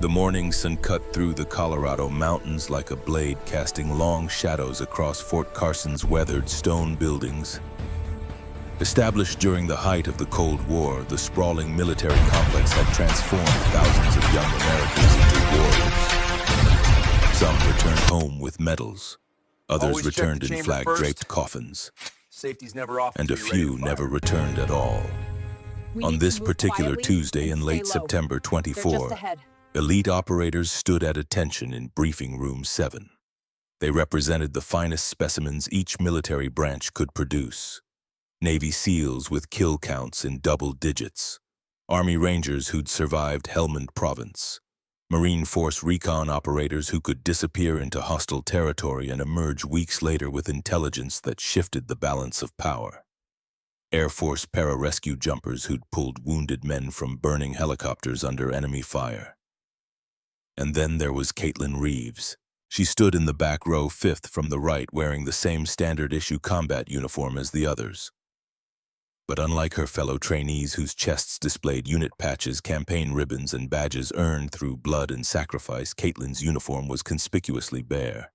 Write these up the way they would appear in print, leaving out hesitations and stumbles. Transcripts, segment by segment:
The morning sun cut through the Colorado mountains like a blade, casting long shadows across Fort Carson's weathered stone buildings. Established during the height of the Cold War, the sprawling military complex had transformed thousands of young Americans into warriors. Some returned home with medals. Others returned in flag-draped coffins. Safety's never off. And a few never returned at all. On this particular Tuesday in late September 24, elite operators stood at attention in Briefing Room 7. They represented the finest specimens each military branch could produce. Navy SEALs with kill counts in double digits. Army Rangers who'd survived Helmand Province. Marine Force recon operators who could disappear into hostile territory and emerge weeks later with intelligence that shifted the balance of power. Air Force pararescue jumpers who'd pulled wounded men from burning helicopters under enemy fire. And then there was Caitlin Reeves. She stood in the back row, fifth from the right, wearing the same standard-issue combat uniform as the others. But unlike her fellow trainees whose chests displayed unit patches, campaign ribbons, and badges earned through blood and sacrifice, Caitlin's uniform was conspicuously bare.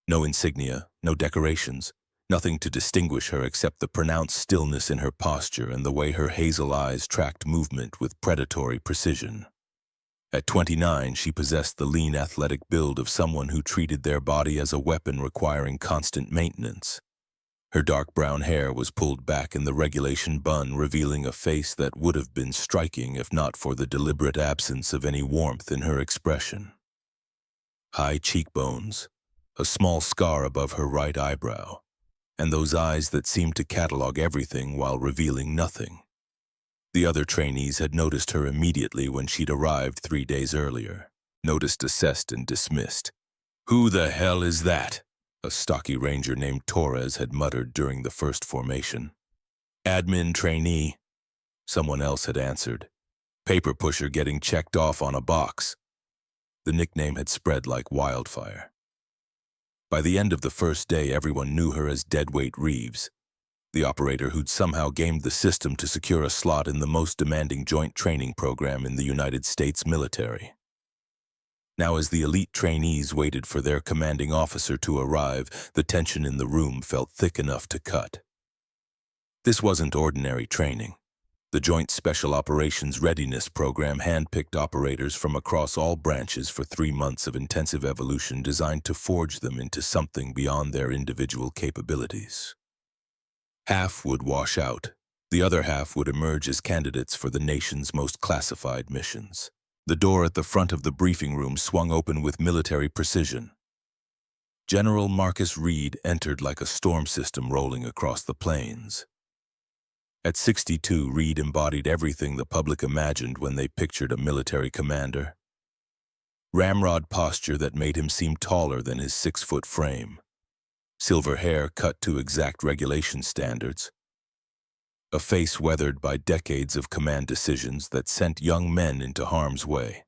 No insignia, no decorations, nothing to distinguish her except the pronounced stillness in her posture and the way her hazel eyes tracked movement with predatory precision. At 29, she possessed the lean athletic build of someone who treated their body as a weapon requiring constant maintenance. Her dark brown hair was pulled back in the regulation bun, revealing a face that would have been striking if not for the deliberate absence of any warmth in her expression. High cheekbones, a small scar above her right eyebrow, and those eyes that seemed to catalog everything while revealing nothing. The other trainees had noticed her immediately when she'd arrived 3 days earlier. Noticed, assessed, and dismissed. "Who the hell is that?" a stocky ranger named Torres had muttered during the first formation. "Admin trainee," someone else had answered. "Paper pusher getting checked off on a box." The nickname had spread like wildfire. By the end of the first day, everyone knew her as Deadweight Reeves, the operator who'd somehow gamed the system to secure a slot in the most demanding joint training program in the United States military. Now, as the elite trainees waited for their commanding officer to arrive, the tension in the room felt thick enough to cut. This wasn't ordinary training. The Joint Special Operations Readiness Program handpicked operators from across all branches for 3 months of intensive evolution designed to forge them into something beyond their individual capabilities. Half would wash out. The other half would emerge as candidates for the nation's most classified missions. The door at the front of the briefing room swung open with military precision. General Marcus Reed entered like a storm system rolling across the plains. At 62, Reed embodied everything the public imagined when they pictured a military commander. Ramrod posture that made him seem taller than his 6-foot frame. Silver hair cut to exact regulation standards. A face weathered by decades of command decisions that sent young men into harm's way.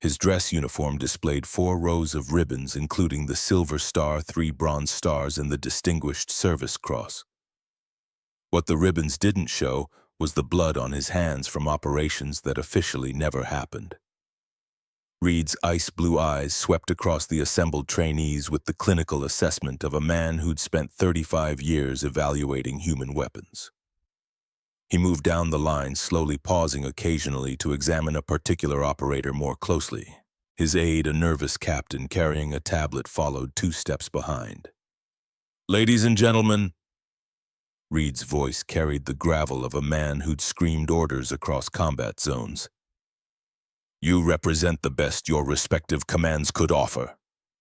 His dress uniform displayed 4 rows of ribbons, including the Silver Star, 3 Bronze Stars, and the Distinguished Service Cross. What the ribbons didn't show was the blood on his hands from operations that officially never happened. Reed's ice-blue eyes swept across the assembled trainees with the clinical assessment of a man who'd spent 35 years evaluating human weapons. He moved down the line, slowly pausing occasionally to examine a particular operator more closely. His aide, a nervous captain carrying a tablet, followed 2 steps behind. "Ladies and gentlemen," Reed's voice carried the gravel of a man who'd screamed orders across combat zones. "You represent the best your respective commands could offer.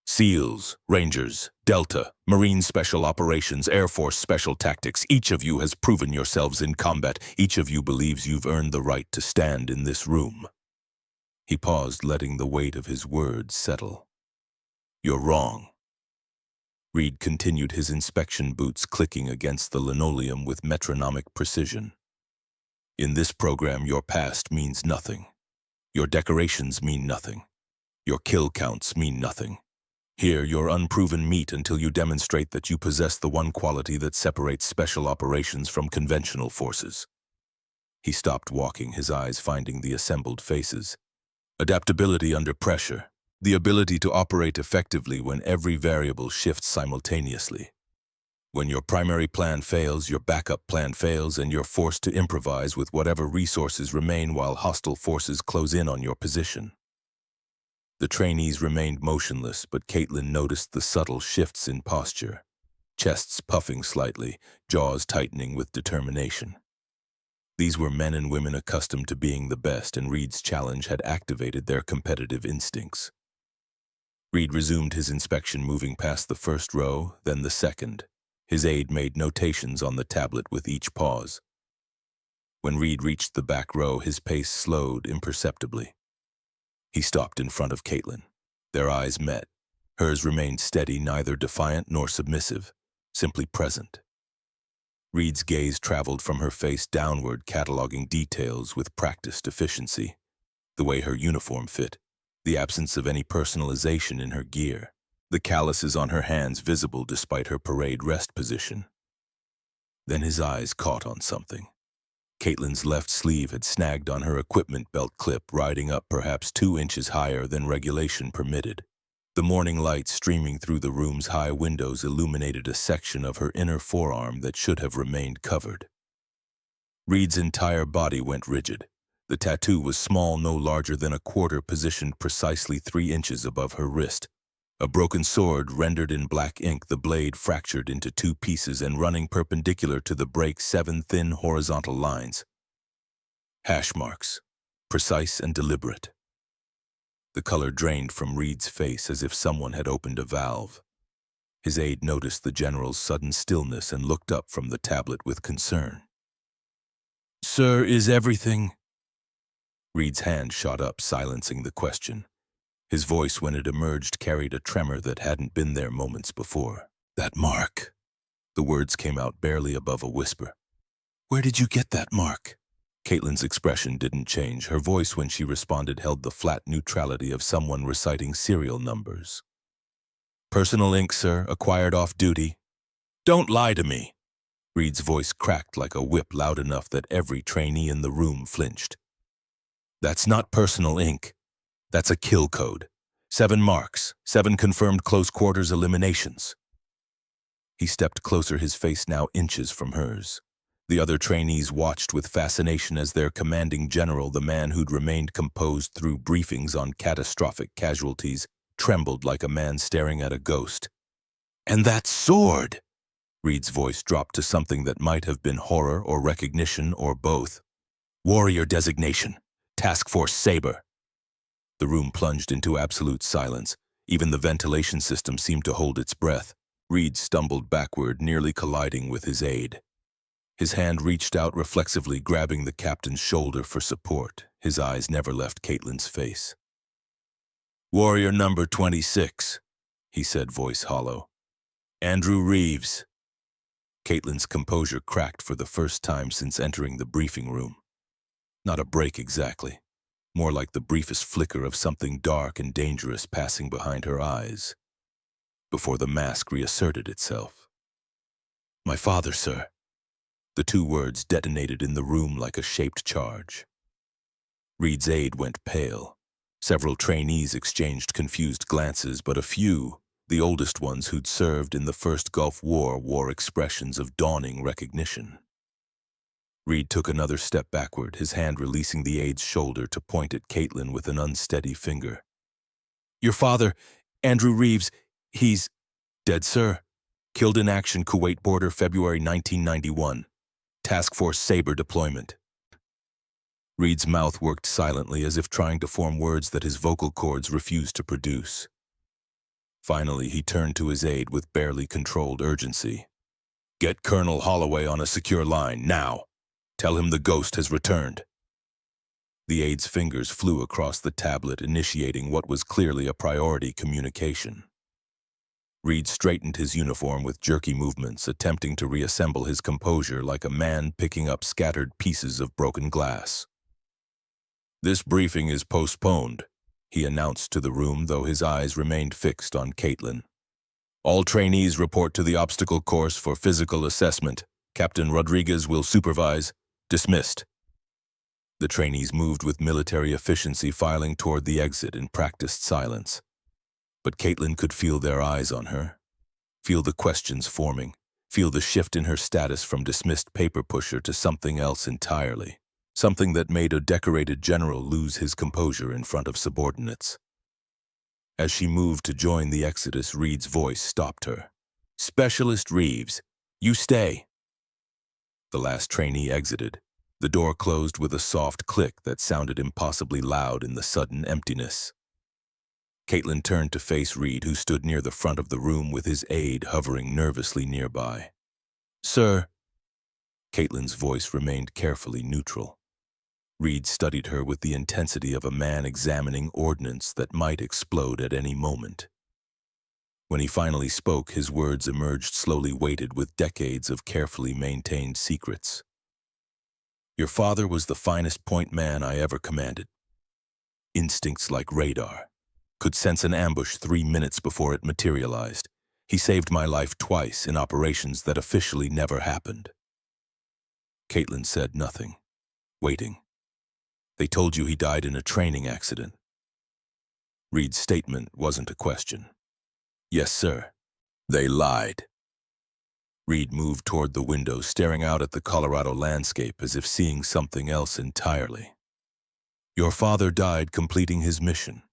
SEALs, Rangers, Delta, Marine Special Operations, Air Force Special Tactics, each of you has proven yourselves in combat. Each of you believes you've earned the right to stand in this room." He paused, letting the weight of his words settle. "You're wrong." Reed continued, his inspection boots clicking against the linoleum with metronomic precision. "In this program, your past means nothing. Your decorations mean nothing. Your kill counts mean nothing. Here, you're unproven meat until you demonstrate that you possess the one quality that separates special operations from conventional forces." He stopped walking, his eyes finding the assembled faces. Adaptability under pressure. The ability to operate effectively when every variable shifts simultaneously. When your primary plan fails, your backup plan fails, and you're forced to improvise with whatever resources remain while hostile forces close in on your position. The trainees remained motionless, but Caitlin noticed the subtle shifts in posture. Chests puffing slightly, jaws tightening with determination. These were men and women accustomed to being the best, and Reed's challenge had activated their competitive instincts. Reed resumed his inspection, moving past the first row, then the second. His aide made notations on the tablet with each pause. When Reed reached the back row, his pace slowed imperceptibly. He stopped in front of Caitlin. Their eyes met. Hers remained steady, neither defiant nor submissive, simply present. Reed's gaze traveled from her face downward, cataloging details with practiced efficiency. The way her uniform fit, the absence of any personalization in her gear, the calluses on her hands visible despite her parade rest position. Then his eyes caught on something. Caitlin's left sleeve had snagged on her equipment belt clip, riding up perhaps 2 inches higher than regulation permitted. The morning light streaming through the room's high windows illuminated a section of her inner forearm that should have remained covered. Reed's entire body went rigid. The tattoo was small, no larger than a quarter, positioned precisely 3 inches above her wrist. A broken sword rendered in black ink, the blade fractured into 2 pieces and running perpendicular to the break 7 thin horizontal lines. Hash marks, precise and deliberate. The color drained from Reed's face as if someone had opened a valve. His aide noticed the general's sudden stillness and looked up from the tablet with concern. "Sir, is everything—" Reed's hand shot up, silencing the question. His voice, when it emerged, carried a tremor that hadn't been there moments before. "That mark." The words came out barely above a whisper. "Where did you get that mark?" Caitlin's expression didn't change. Her voice, when she responded, held the flat neutrality of someone reciting serial numbers. "Personal ink, sir, acquired off duty." "Don't lie to me." Reed's voice cracked like a whip, loud enough that every trainee in the room flinched. "That's not personal ink. That's a kill code. 7 marks, 7 confirmed close quarters eliminations." He stepped closer, his face now inches from hers. The other trainees watched with fascination as their commanding general, the man who'd remained composed through briefings on catastrophic casualties, trembled like a man staring at a ghost. "And that sword!" Reed's voice dropped to something that might have been horror or recognition or both. "Warrior designation. Task Force Saber." The room plunged into absolute silence. Even the ventilation system seemed to hold its breath. Reed stumbled backward, nearly colliding with his aide. His hand reached out reflexively, grabbing the captain's shoulder for support. His eyes never left Caitlin's face. "Warrior number 26, he said, voice hollow. "Andrew Reeves." Caitlin's composure cracked for the first time since entering the briefing room. Not a break exactly. More like the briefest flicker of something dark and dangerous passing behind her eyes, before the mask reasserted itself. "My father, sir." The 2 words detonated in the room like a shaped charge. Reed's aide went pale. Several trainees exchanged confused glances, but a few, the oldest ones who'd served in the First Gulf War, wore expressions of dawning recognition. Reed took another step backward, his hand releasing the aide's shoulder to point at Caitlin with an unsteady finger. "Your father, Andrew Reeves, he's dead, sir. Killed in action, Kuwait border, February 1991. Task Force Saber deployment." Reed's mouth worked silently, as if trying to form words that his vocal cords refused to produce. Finally, he turned to his aide with barely controlled urgency. "Get Colonel Holloway on a secure line, now. Tell him the ghost has returned." The aide's fingers flew across the tablet, initiating what was clearly a priority communication. Reed straightened his uniform with jerky movements, attempting to reassemble his composure like a man picking up scattered pieces of broken glass. "This briefing is postponed," he announced to the room, though his eyes remained fixed on Caitlin. "All trainees report to the obstacle course for physical assessment. Captain Rodriguez will supervise. Dismissed." The trainees moved with military efficiency, filing toward the exit in practiced silence. But Caitlin could feel their eyes on her, feel the questions forming, feel the shift in her status from dismissed paper pusher to something else entirely, something that made a decorated general lose his composure in front of subordinates. As she moved to join the exodus, Reed's voice stopped her. "Specialist Reeves, you stay." The last trainee exited. The door closed with a soft click that sounded impossibly loud in the sudden emptiness. Caitlin turned to face Reed, who stood near the front of the room with his aide hovering nervously nearby. "Sir." Caitlin's voice remained carefully neutral. Reed studied her with the intensity of a man examining ordnance that might explode at any moment. When he finally spoke, his words emerged slowly, weighted with decades of carefully maintained secrets. "Your father was the finest point man I ever commanded. Instincts like radar. Could sense an ambush 3 minutes before it materialized. He saved my life twice in operations that officially never happened." Caitlin said nothing, waiting. "They told you he died in a training accident." Reed's statement wasn't a question. "Yes, sir. They lied." Reed moved toward the window, staring out at the Colorado landscape as if seeing something else entirely. "Your father died completing his mission.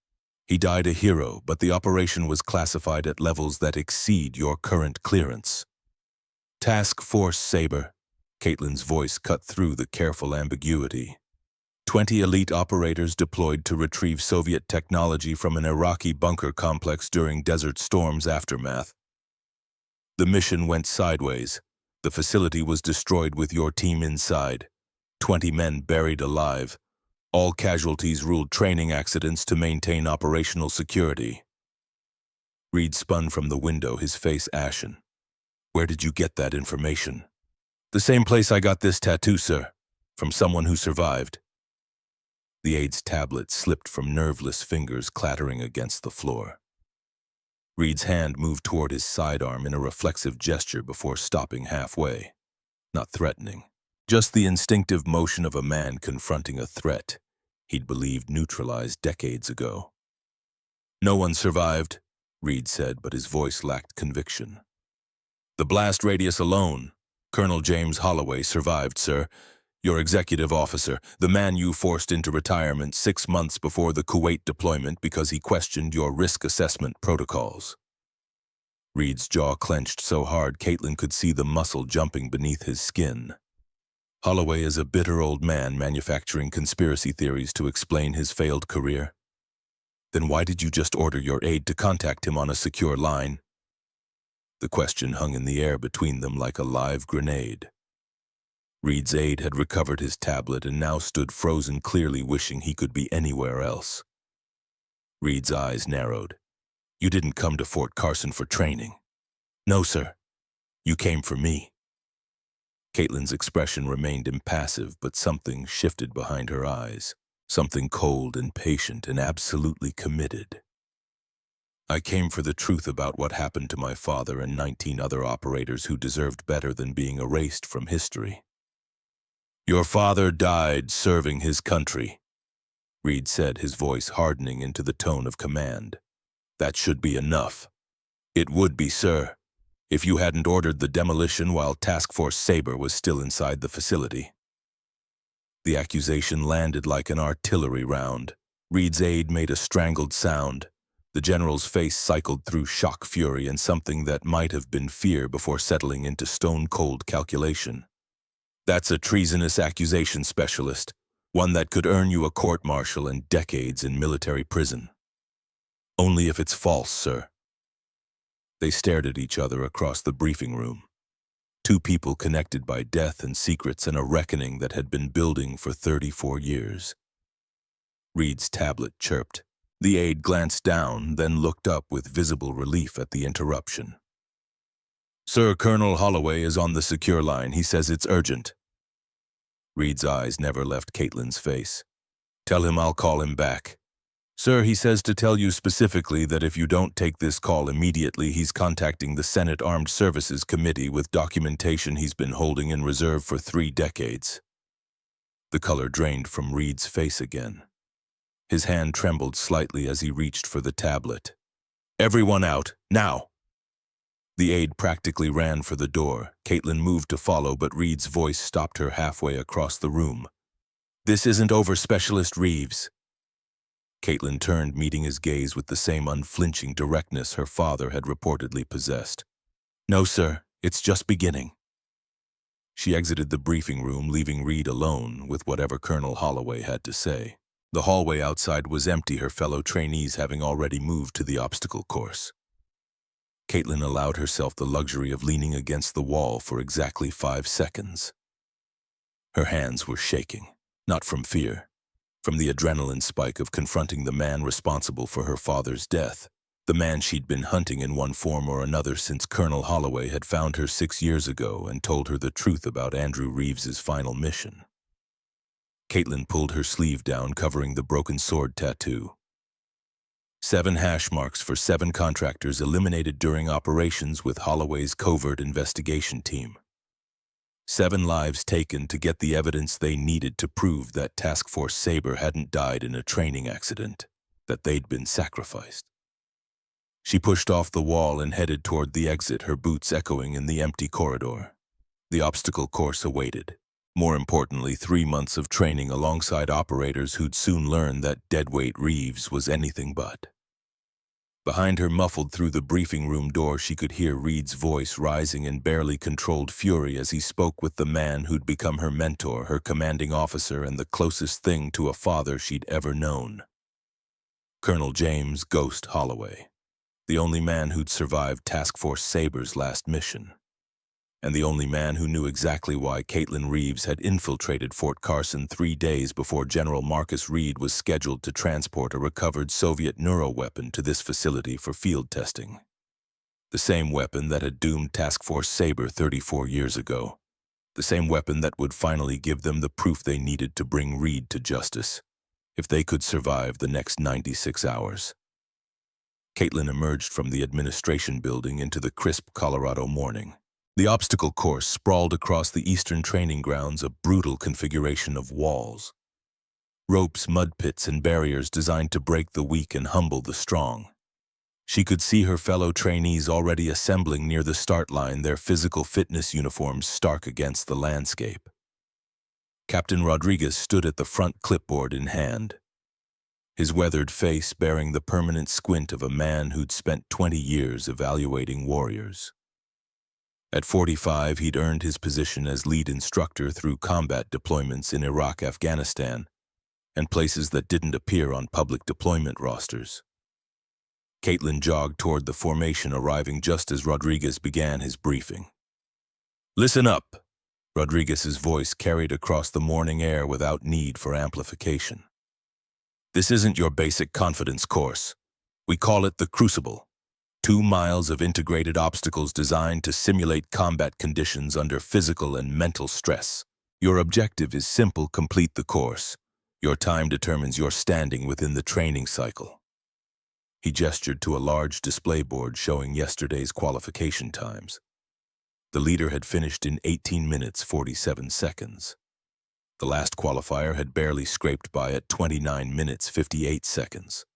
He died a hero, but the operation was classified at levels that exceed your current clearance." "Task Force Sabre," Caitlin's voice cut through the careful ambiguity. 20 elite operators deployed to retrieve Soviet technology from an Iraqi bunker complex during Desert Storm's aftermath. The mission went sideways. The facility was destroyed with your team inside. 20 men buried alive. All casualties ruled training accidents to maintain operational security. Reed spun from the window, his face ashen. "Where did you get that information?" "The same place I got this tattoo, sir. From someone who survived." The aide's tablet slipped from nerveless fingers, clattering against the floor. Reed's hand moved toward his sidearm in a reflexive gesture before stopping halfway. Not threatening. Just the instinctive motion of a man confronting a threat he'd believed neutralized decades ago. "No one survived," Reed said, but his voice lacked conviction. "The blast radius alone. Colonel James Holloway survived, sir. Your executive officer, the man you forced into retirement 6 months before the Kuwait deployment because he questioned your risk assessment protocols." Reed's jaw clenched so hard Caitlin could see the muscle jumping beneath his skin. "Holloway is a bitter old man manufacturing conspiracy theories to explain his failed career. Then why did you just order your aide to contact him on a secure line?" The question hung in the air between them like a live grenade. Reed's aide had recovered his tablet and now stood frozen, clearly wishing he could be anywhere else. Reed's eyes narrowed. "You didn't come to Fort Carson for training." "No, sir. You came for me." Caitlin's expression remained impassive, but something shifted behind her eyes, something cold and patient and absolutely committed. "I came for the truth about what happened to my father and 19 other operators who deserved better than being erased from history." "Your father died serving his country," Reed said, his voice hardening into the tone of command. "That should be enough." "It would be, sir, if you hadn't ordered the demolition while Task Force Sabre was still inside the facility." The accusation landed like an artillery round. Reed's aide made a strangled sound. The general's face cycled through shock, fury, and something that might have been fear before settling into stone-cold calculation. "That's a treasonous accusation, specialist, one that could earn you a court-martial and decades in military prison." "Only if it's false, sir." They stared at each other across the briefing room. Two people connected by death and secrets and a reckoning that had been building for 34 years. Reed's tablet chirped. The aide glanced down, then looked up with visible relief at the interruption. "Sir, Colonel Holloway is on the secure line. He says it's urgent." Reed's eyes never left Caitlin's face. "Tell him I'll call him back." "Sir, he says to tell you specifically that if you don't take this call immediately, he's contacting the Senate Armed Services Committee with documentation he's been holding in reserve for 3 decades. The color drained from Reed's face again. His hand trembled slightly as he reached for the tablet. "Everyone out, now!" The aide practically ran for the door. Caitlin moved to follow, but Reed's voice stopped her halfway across the room. "This isn't over, Specialist Reeves." Caitlin turned, meeting his gaze with the same unflinching directness her father had reportedly possessed. "No, sir, it's just beginning." She exited the briefing room, leaving Reed alone with whatever Colonel Holloway had to say. The hallway outside was empty, her fellow trainees having already moved to the obstacle course. Caitlin allowed herself the luxury of leaning against the wall for exactly 5 seconds. Her hands were shaking, not from fear, from the adrenaline spike of confronting the man responsible for her father's death, the man she'd been hunting in one form or another since Colonel Holloway had found her 6 years ago and told her the truth about Andrew Reeves's final mission. Caitlin pulled her sleeve down, covering the broken sword tattoo. 7 hash marks for 7 contractors eliminated during operations with Holloway's covert investigation team. 7 lives taken to get the evidence they needed to prove that Task Force Sabre hadn't died in a training accident, that they'd been sacrificed. She pushed off the wall and headed toward the exit, her boots echoing in the empty corridor. The obstacle course awaited. More importantly, 3 months of training alongside operators who'd soon learn that Deadweight Reeves was anything but. Behind her, muffled through the briefing room door, she could hear Reed's voice rising in barely controlled fury as he spoke with the man who'd become her mentor, her commanding officer, and the closest thing to a father she'd ever known. Colonel James "Ghost" Holloway, the only man who'd survived Task Force Sabre's last mission. And the only man who knew exactly why Caitlin Reeves had infiltrated Fort Carson 3 days before General Marcus Reed was scheduled to transport a recovered Soviet neuroweapon to this facility for field testing. The same weapon that had doomed Task Force Sabre 34 years ago. The same weapon that would finally give them the proof they needed to bring Reed to justice, if they could survive the next 96 hours. Caitlin emerged from the administration building into the crisp Colorado morning. The obstacle course sprawled across the eastern training grounds, a brutal configuration of walls. Ropes, mud pits, and barriers designed to break the weak and humble the strong. She could see her fellow trainees already assembling near the start line, their physical fitness uniforms stark against the landscape. Captain Rodriguez stood at the front, clipboard in hand, his weathered face bearing the permanent squint of a man who'd spent 20 years evaluating warriors. At 45, he'd earned his position as lead instructor through combat deployments in Iraq, Afghanistan, and places that didn't appear on public deployment rosters. Caitlin jogged toward the formation, arriving just as Rodriguez began his briefing. "Listen up," Rodriguez's voice carried across the morning air without need for amplification. "This isn't your basic confidence course. We call it the Crucible. 2 miles of integrated obstacles designed to simulate combat conditions under physical and mental stress. Your objective is simple: complete the course. Your time determines your standing within the training cycle." He gestured to a large display board showing yesterday's qualification times. The leader had finished in 18 minutes 47 seconds. The last qualifier had barely scraped by at 29 minutes 58 seconds.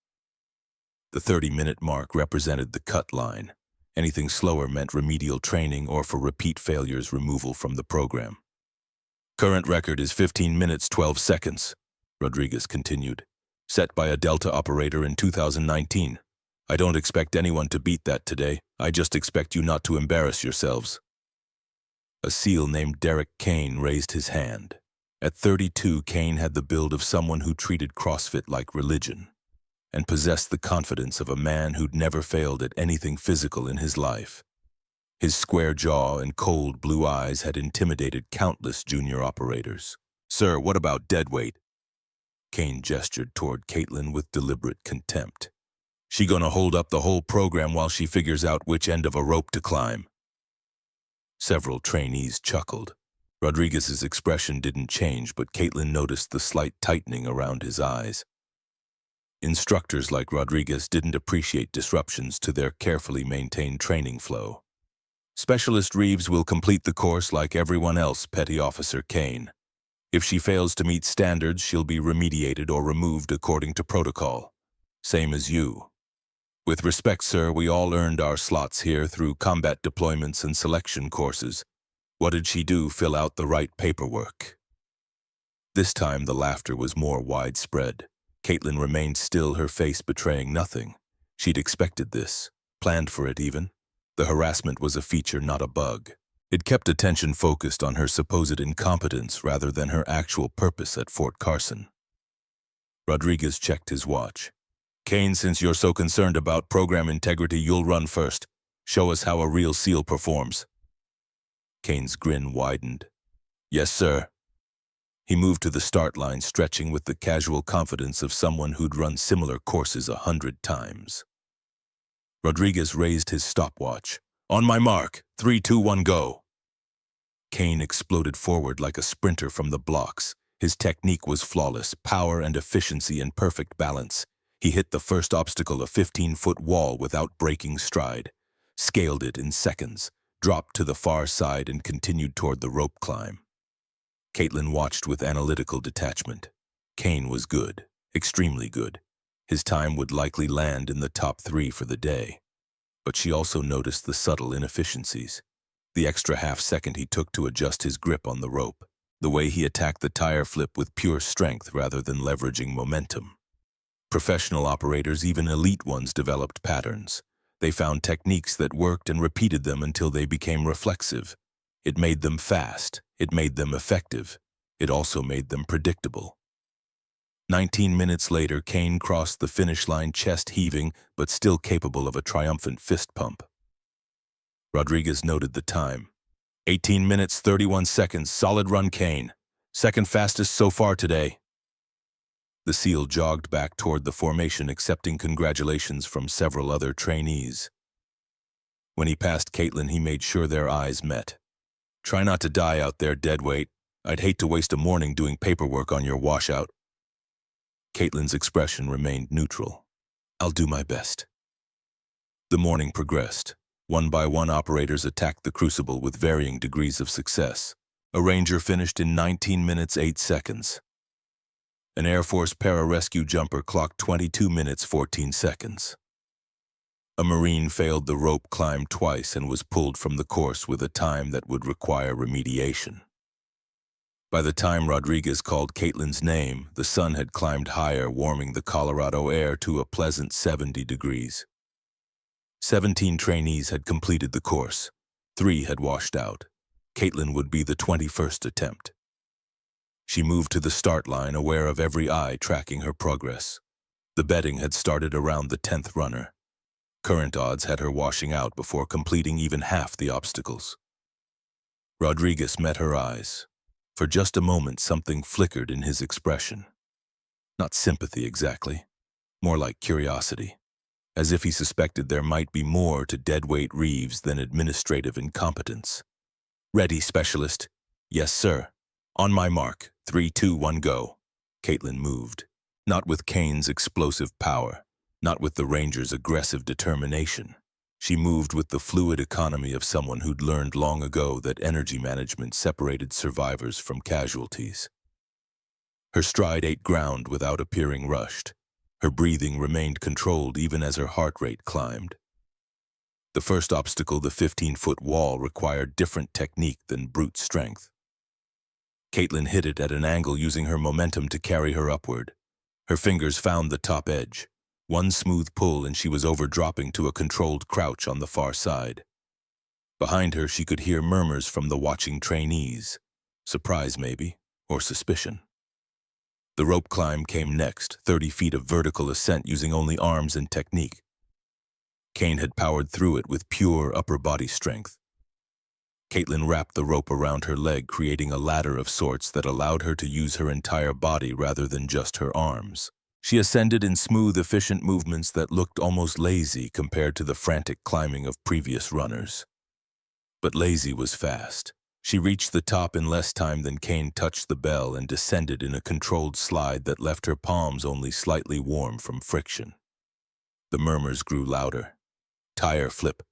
The 30-minute mark represented the cut line. Anything slower meant remedial training or, for repeat failures, removal from the program. "Current record is 15 minutes 12 seconds, Rodriguez continued, "set by a Delta operator in 2019. I don't expect anyone to beat that today. I just expect you not to embarrass yourselves." A SEAL named Derek Kane raised his hand. At 32, Kane had the build of someone who treated CrossFit like religion, and possessed the confidence of a man who'd never failed at anything physical in his life. His square jaw and cold blue eyes had intimidated countless junior operators. "Sir, what about Deadweight?" Kane gestured toward Caitlin with deliberate contempt. "She gonna hold up the whole program while she figures out which end of a rope to climb." Several trainees chuckled. Rodriguez's expression didn't change, but Caitlin noticed the slight tightening around his eyes. Instructors like Rodriguez didn't appreciate disruptions to their carefully maintained training flow. "Specialist Reeves will complete the course like everyone else, Petty Officer Kane. If she fails to meet standards, she'll be remediated or removed according to protocol. Same as you. With respect, sir, we all earned our slots here through combat deployments and selection courses. What did she do? Fill out the right paperwork. This time the laughter was more widespread. Caitlin remained still, her face betraying nothing. She'd expected this, planned for it even. The harassment was a feature, not a bug. It kept attention focused on her supposed incompetence rather than her actual purpose at Fort Carson. Rodriguez checked his watch. Kane, since you're so concerned about program integrity, you'll run first. Show us how a real SEAL performs. Kane's grin widened. Yes, sir. He moved to the start line, stretching with the casual confidence of someone who'd run similar courses 100 times. Rodriguez raised his stopwatch. On my mark, 3, 2, 1, go. Kane exploded forward like a sprinter from the blocks. His technique was flawless, power and efficiency in perfect balance. He hit the first obstacle, a 15-foot wall, without breaking stride, scaled it in seconds, dropped to the far side and continued toward the rope climb. Caitlin watched with analytical detachment. Kane was good, extremely good. His time would likely land in the top 3 for the day. But she also noticed the subtle inefficiencies. The extra half-second he took to adjust his grip on the rope. The way he attacked the tire flip with pure strength rather than leveraging momentum. Professional operators, even elite ones, developed patterns. They found techniques that worked and repeated them until they became reflexive. It made them fast. It made them effective. It also made them predictable. 19 minutes later, Kane crossed the finish line, chest heaving, but still capable of a triumphant fist pump. Rodriguez noted the time. 18 minutes, 31 seconds. Solid run, Kane. Second fastest so far today. The SEAL jogged back toward the formation, accepting congratulations from several other trainees. When he passed Caitlin, he made sure their eyes met. Try not to die out there, Deadweight. I'd hate to waste a morning doing paperwork on your washout. Caitlin's expression remained neutral. I'll do my best. The morning progressed. One by one, operators attacked the crucible with varying degrees of success. A Ranger finished in 19 minutes 8 seconds. An Air Force pararescue jumper clocked 22 minutes 14 seconds. A Marine failed the rope climb twice and was pulled from the course with a time that would require remediation. By the time Rodriguez called Caitlin's name, the sun had climbed higher, warming the Colorado air to a pleasant 70 degrees. 17 trainees had completed the course. 3 had washed out. Caitlin would be the 21st attempt. She moved to the start line, aware of every eye tracking her progress. The betting had started around the 10th runner. Current odds had her washing out before completing even half the obstacles. Rodriguez met her eyes. For just a moment, something flickered in his expression. Not sympathy exactly, more like curiosity, as if he suspected there might be more to Deadweight Reeves than administrative incompetence. Ready, specialist? Yes, sir. On my mark, 3, 2, 1, go. Caitlin moved, not with Kane's explosive power, not with the Ranger's aggressive determination. She moved with the fluid economy of someone who'd learned long ago that energy management separated survivors from casualties. Her stride ate ground without appearing rushed. Her breathing remained controlled even as her heart rate climbed. The first obstacle, the 15-foot wall, required different technique than brute strength. Caitlin hit it at an angle, using her momentum to carry her upward. Her fingers found the top edge. One smooth pull and she was over-dropping to a controlled crouch on the far side. Behind her, she could hear murmurs from the watching trainees. Surprise, maybe, or suspicion. The rope climb came next, 30 feet of vertical ascent using only arms and technique. Kane had powered through it with pure upper body strength. Caitlin wrapped the rope around her leg, creating a ladder of sorts that allowed her to use her entire body rather than just her arms. She ascended in smooth, efficient movements that looked almost lazy compared to the frantic climbing of previous runners. But lazy was fast. She reached the top in less time than Kane touched the bell and descended in a controlled slide that left her palms only slightly warm from friction. The murmurs grew louder. Tire flip,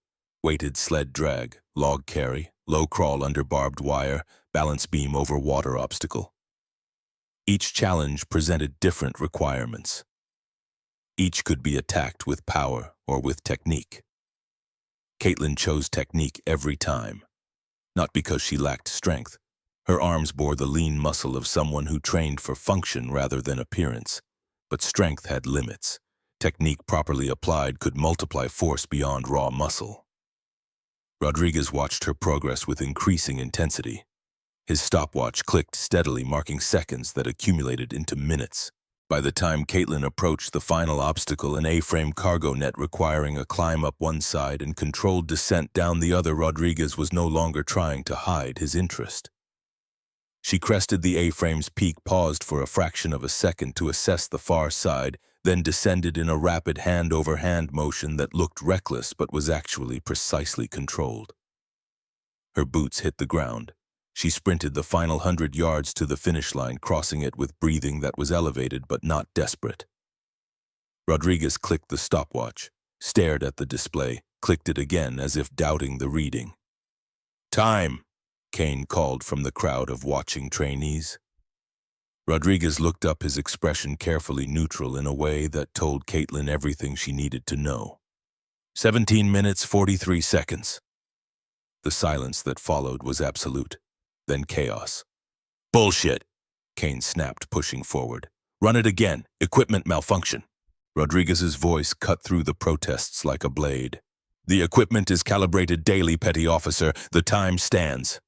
weighted sled drag, log carry, low crawl under barbed wire, balance beam over water obstacle. Each challenge presented different requirements. Each could be attacked with power or with technique. Caitlin chose technique every time, not because she lacked strength. Her arms bore the lean muscle of someone who trained for function rather than appearance. But strength had limits. Technique properly applied could multiply force beyond raw muscle. Rodriguez watched her progress with increasing intensity. His stopwatch clicked steadily, marking seconds that accumulated into minutes. By the time Caitlin approached the final obstacle, an A-frame cargo net requiring a climb up one side and controlled descent down the other, Rodriguez was no longer trying to hide his interest. She crested the A-frame's peak, paused for a fraction of a second to assess the far side, then descended in a rapid hand-over-hand motion that looked reckless but was actually precisely controlled. Her boots hit the ground. She sprinted the final 100 yards to the finish line, crossing it with breathing that was elevated but not desperate. Rodriguez clicked the stopwatch, stared at the display, clicked it again as if doubting the reading. "Time!" Kane called from the crowd of watching trainees. Rodriguez looked up, his expression carefully neutral in a way that told Caitlin everything she needed to know. 17 minutes, 43 seconds. The silence that followed was absolute, then chaos. "Bullshit!" Kane snapped, pushing forward. "Run it again. Equipment malfunction." Rodriguez's voice cut through the protests like a blade. "The equipment is calibrated daily, petty officer. The time stands."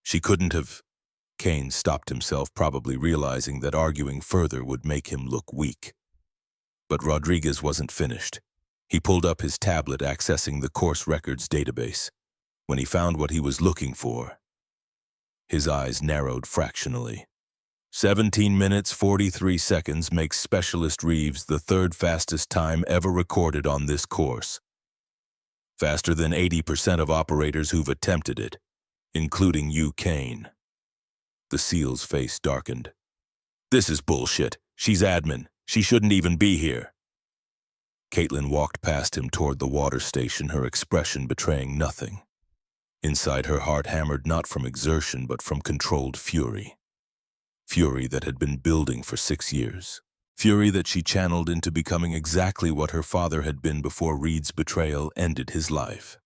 She couldn't have... Kane stopped himself, probably realizing that arguing further would make him look weak. But Rodriguez wasn't finished. He pulled up his tablet, accessing the course records database. When he found what he was looking for, his eyes narrowed fractionally. 17 minutes, 43 seconds makes Specialist Reeves the third fastest time ever recorded on this course. Faster than 80% of operators who've attempted it, including you, Kane. The SEAL's face darkened. "This is bullshit. She's admin. She shouldn't even be here." Caitlin walked past him toward the water station, her expression betraying nothing. Inside, her heart hammered not from exertion but from controlled fury. Fury that had been building for 6 years. Fury that she channeled into becoming exactly what her father had been before Reed's betrayal ended his life.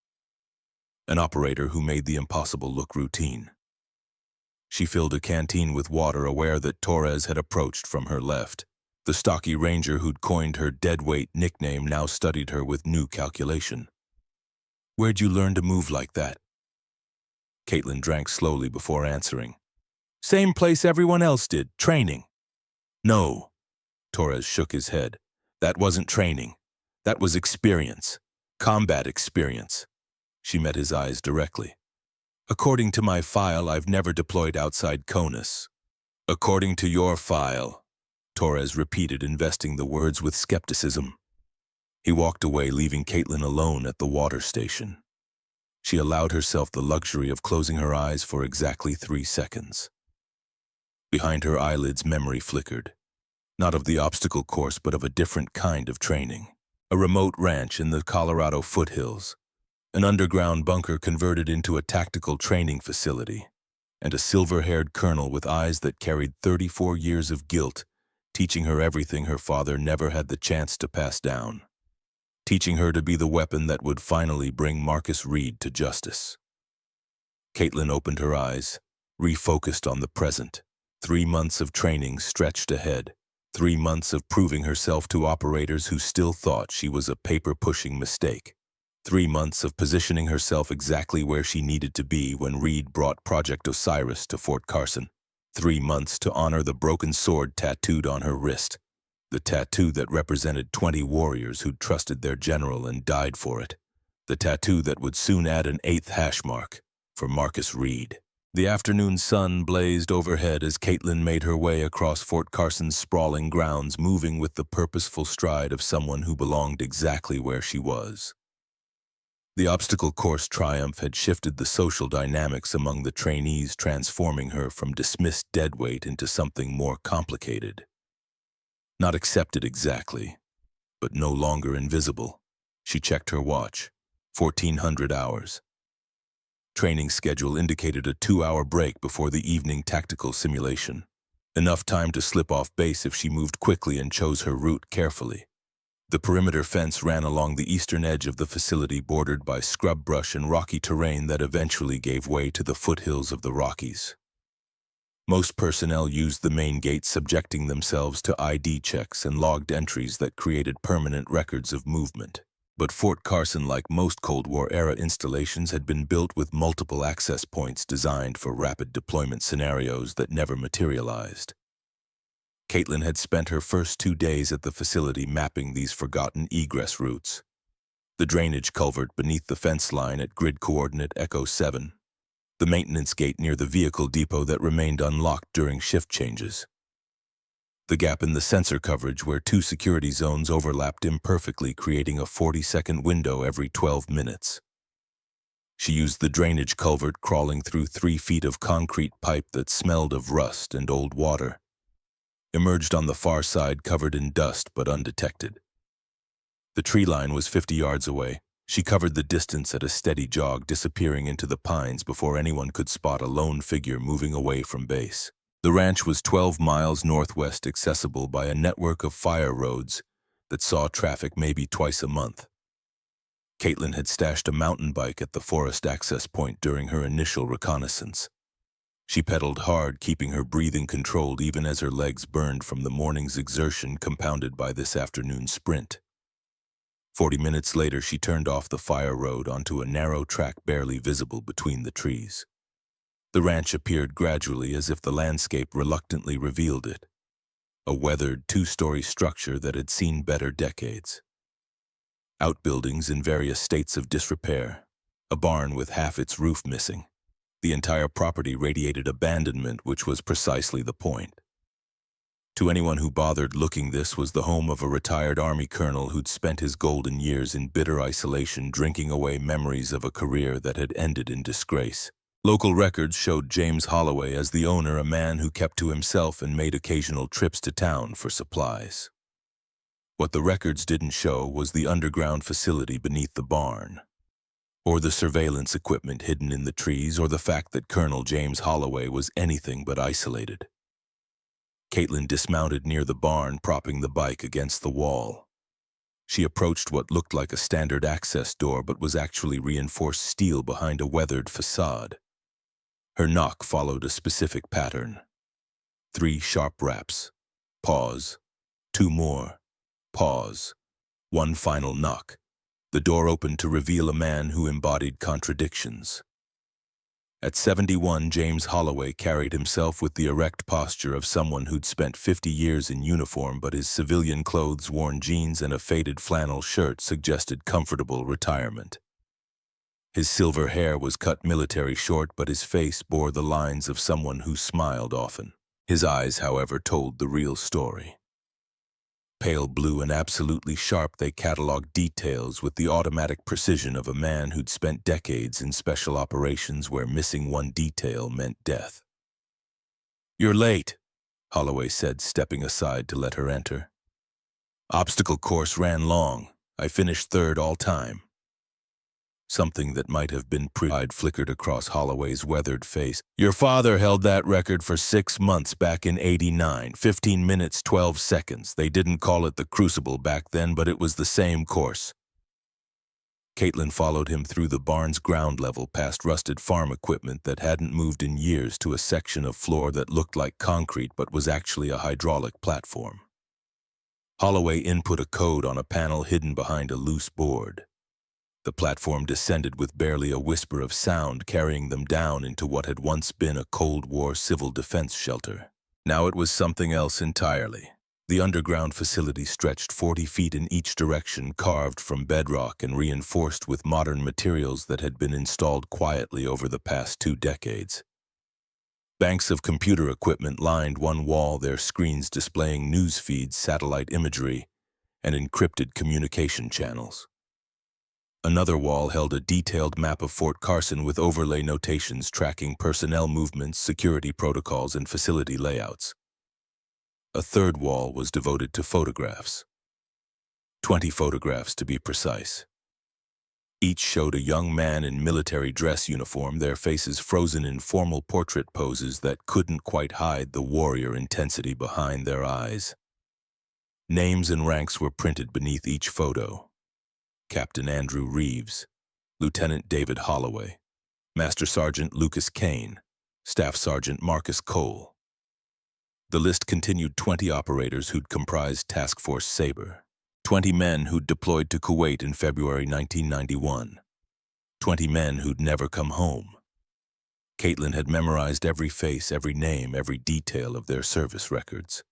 An operator who made the impossible look routine. She filled a canteen with water, aware that Torres had approached from her left. The stocky ranger who'd coined her Deadweight nickname now studied her with new calculation. "Where'd you learn to move like that?" Caitlin drank slowly before answering. "Same place everyone else did, training." "No." Torres shook his head. "That wasn't training. That was experience. Combat experience." She met his eyes directly. "According to my file, I've never deployed outside CONUS." "According to your file," Torres repeated, investing the words with skepticism. He walked away, leaving Caitlin alone at the water station. She allowed herself the luxury of closing her eyes for exactly 3 seconds. Behind her eyelids, memory flickered. Not of the obstacle course, but of a different kind of training. A remote ranch in the Colorado foothills. An underground bunker converted into a tactical training facility. And a silver-haired colonel with eyes that carried 34 years of guilt, teaching her everything her father never had the chance to pass down. Teaching her to be the weapon that would finally bring Marcus Reed to justice. Caitlin opened her eyes, refocused on the present. 3 months of training stretched ahead. 3 months of proving herself to operators who still thought she was a paper-pushing mistake. 3 months of positioning herself exactly where she needed to be when Reed brought Project Osiris to Fort Carson. 3 months to honor the broken sword tattooed on her wrist. The tattoo that represented 20 warriors who'd trusted their general and died for it. The tattoo that would soon add an 8th hash mark for Marcus Reed. The afternoon sun blazed overhead as Caitlin made her way across Fort Carson's sprawling grounds, moving with the purposeful stride of someone who belonged exactly where she was. The obstacle course triumph had shifted the social dynamics among the trainees, transforming her from dismissed deadweight into something more complicated. Not accepted exactly, but no longer invisible. She checked her watch. 1,400 hours. Training schedule indicated a 2-hour break before the evening tactical simulation. enough time to slip off base if she moved quickly and chose her route carefully. The perimeter fence ran along the eastern edge of the facility, bordered by scrub brush and rocky terrain that eventually gave way to the foothills of the Rockies. Most personnel used the main gate, subjecting themselves to ID checks and logged entries that created permanent records of movement. But Fort Carson, like most Cold War-era installations, had been built with multiple access points designed for rapid deployment scenarios that never materialized. Caitlin had spent her first 2 days at the facility mapping these forgotten egress routes. The drainage culvert beneath the fence line at grid coordinate Echo 7. The maintenance gate near the vehicle depot that remained unlocked during shift changes. The gap in the sensor coverage where 2 security zones overlapped imperfectly, creating a 40-second window every 12 minutes. She used the drainage culvert, crawling through 3 feet of concrete pipe that smelled of rust and old water. Emerged on the far side, covered in dust but undetected. The tree line was 50 yards away. She covered the distance at a steady jog, disappearing into the pines before anyone could spot a lone figure moving away from base. The ranch was 12 miles northwest, accessible by a network of fire roads that saw traffic maybe twice a month. Caitlin had stashed a mountain bike at the forest access point during her initial reconnaissance. She pedaled hard, keeping her breathing controlled even as her legs burned from the morning's exertion compounded by this afternoon's sprint. 40 minutes later, she turned off the fire road onto a narrow track barely visible between the trees. The ranch appeared gradually, as if the landscape reluctantly revealed it. A weathered 2-story structure that had seen better decades. Outbuildings in various states of disrepair. A barn with half its roof missing. The entire property radiated abandonment, which was precisely the point. To anyone who bothered looking, this was the home of a retired Army colonel who'd spent his golden years in bitter isolation, drinking away memories of a career that had ended in disgrace. Local records showed James Holloway as the owner, a man who kept to himself and made occasional trips to town for supplies. What the records didn't show was the underground facility beneath the barn, or the surveillance equipment hidden in the trees, or the fact that Colonel James Holloway was anything but isolated. Caitlin dismounted near the barn, propping the bike against the wall. She approached what looked like a standard access door but was actually reinforced steel behind a weathered facade. Her knock followed a specific pattern. 3 sharp raps. Pause. 2 more. Pause. 1 final knock. The door opened to reveal a man who embodied contradictions. At 71, James Holloway carried himself with the erect posture of someone who'd spent 50 years in uniform, but his civilian clothes, worn jeans and a faded flannel shirt, suggested comfortable retirement. His silver hair was cut military short, but his face bore the lines of someone who smiled often. His eyes, however, told the real story. Pale blue and absolutely sharp, they cataloged details with the automatic precision of a man who'd spent decades in special operations where missing 1 detail meant death. "You're late," Holloway said, stepping aside to let her enter. "Obstacle course ran long. I finished 3rd all time." Something that might have been pride flickered across Holloway's weathered face. "Your father held that record for 6 months back in '89, 15 minutes, 12 seconds. They didn't call it the Crucible back then, but it was the same course." Caitlin followed him through the barn's ground level, past rusted farm equipment that hadn't moved in years, to a section of floor that looked like concrete but was actually a hydraulic platform. Holloway input a code on a panel hidden behind a loose board. The platform descended with barely a whisper of sound, carrying them down into what had once been a Cold War civil defense shelter. Now it was something else entirely. The underground facility stretched 40 feet in each direction, carved from bedrock and reinforced with modern materials that had been installed quietly over the past 2 decades. Banks of computer equipment lined one wall, their screens displaying news feeds, satellite imagery, and encrypted communication channels. Another wall held a detailed map of Fort Carson with overlay notations tracking personnel movements, security protocols, and facility layouts. A third wall was devoted to photographs. 20 photographs, to be precise. Each showed a young man in military dress uniform, their faces frozen in formal portrait poses that couldn't quite hide the warrior intensity behind their eyes. Names and ranks were printed beneath each photo. Captain Andrew Reeves, Lieutenant David Holloway, Master Sergeant Lucas Kane, Staff Sergeant Marcus Cole. The list continued: 20 operators who'd comprised Task Force Sabre, 20 men who'd deployed to Kuwait in February 1991, 20 men who'd never come home. Caitlin had memorized every face, every name, every detail of their service records.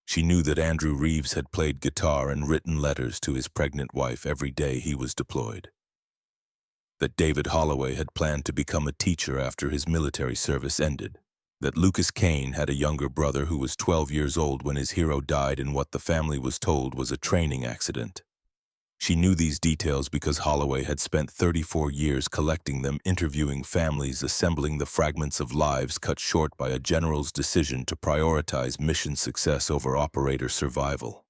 She knew that Andrew Reeves had played guitar and written letters to his pregnant wife every day he was deployed. That David Holloway had planned to become a teacher after his military service ended. That Lucas Kane had a younger brother who was 12 years old when his hero died in what the family was told was a training accident. She knew these details because Holloway had spent 34 years collecting them, interviewing families, assembling the fragments of lives cut short by a general's decision to prioritize mission success over operator survival.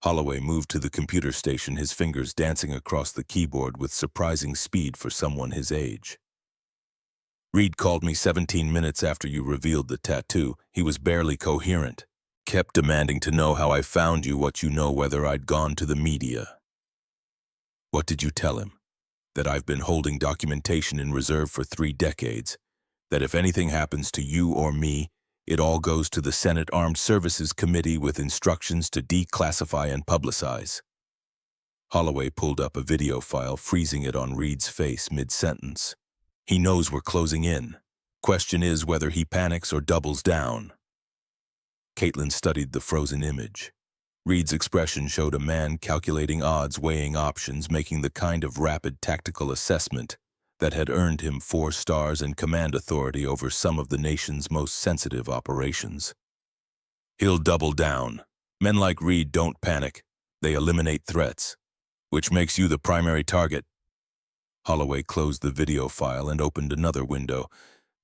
Holloway moved to the computer station, his fingers dancing across the keyboard with surprising speed for someone his age. Reed called me 17 minutes after you revealed the tattoo. He was barely coherent. Kept demanding to know how I found you, what you know, whether I'd gone to the media. What did you tell him? That I've been holding documentation in reserve for 3 decades. That if anything happens to you or me, it all goes to the Senate Armed Services Committee with instructions to declassify and publicize. Holloway pulled up a video file, freezing it on Reed's face mid-sentence. He knows we're closing in. Question is whether he panics or doubles down. Caitlin studied the frozen image. Reed's expression showed a man calculating odds, weighing options, making the kind of rapid tactical assessment that had earned him 4 stars and command authority over some of the nation's most sensitive operations. He'll double down. Men like Reed don't panic. They eliminate threats. Which makes you the primary target. Holloway closed the video file and opened another window,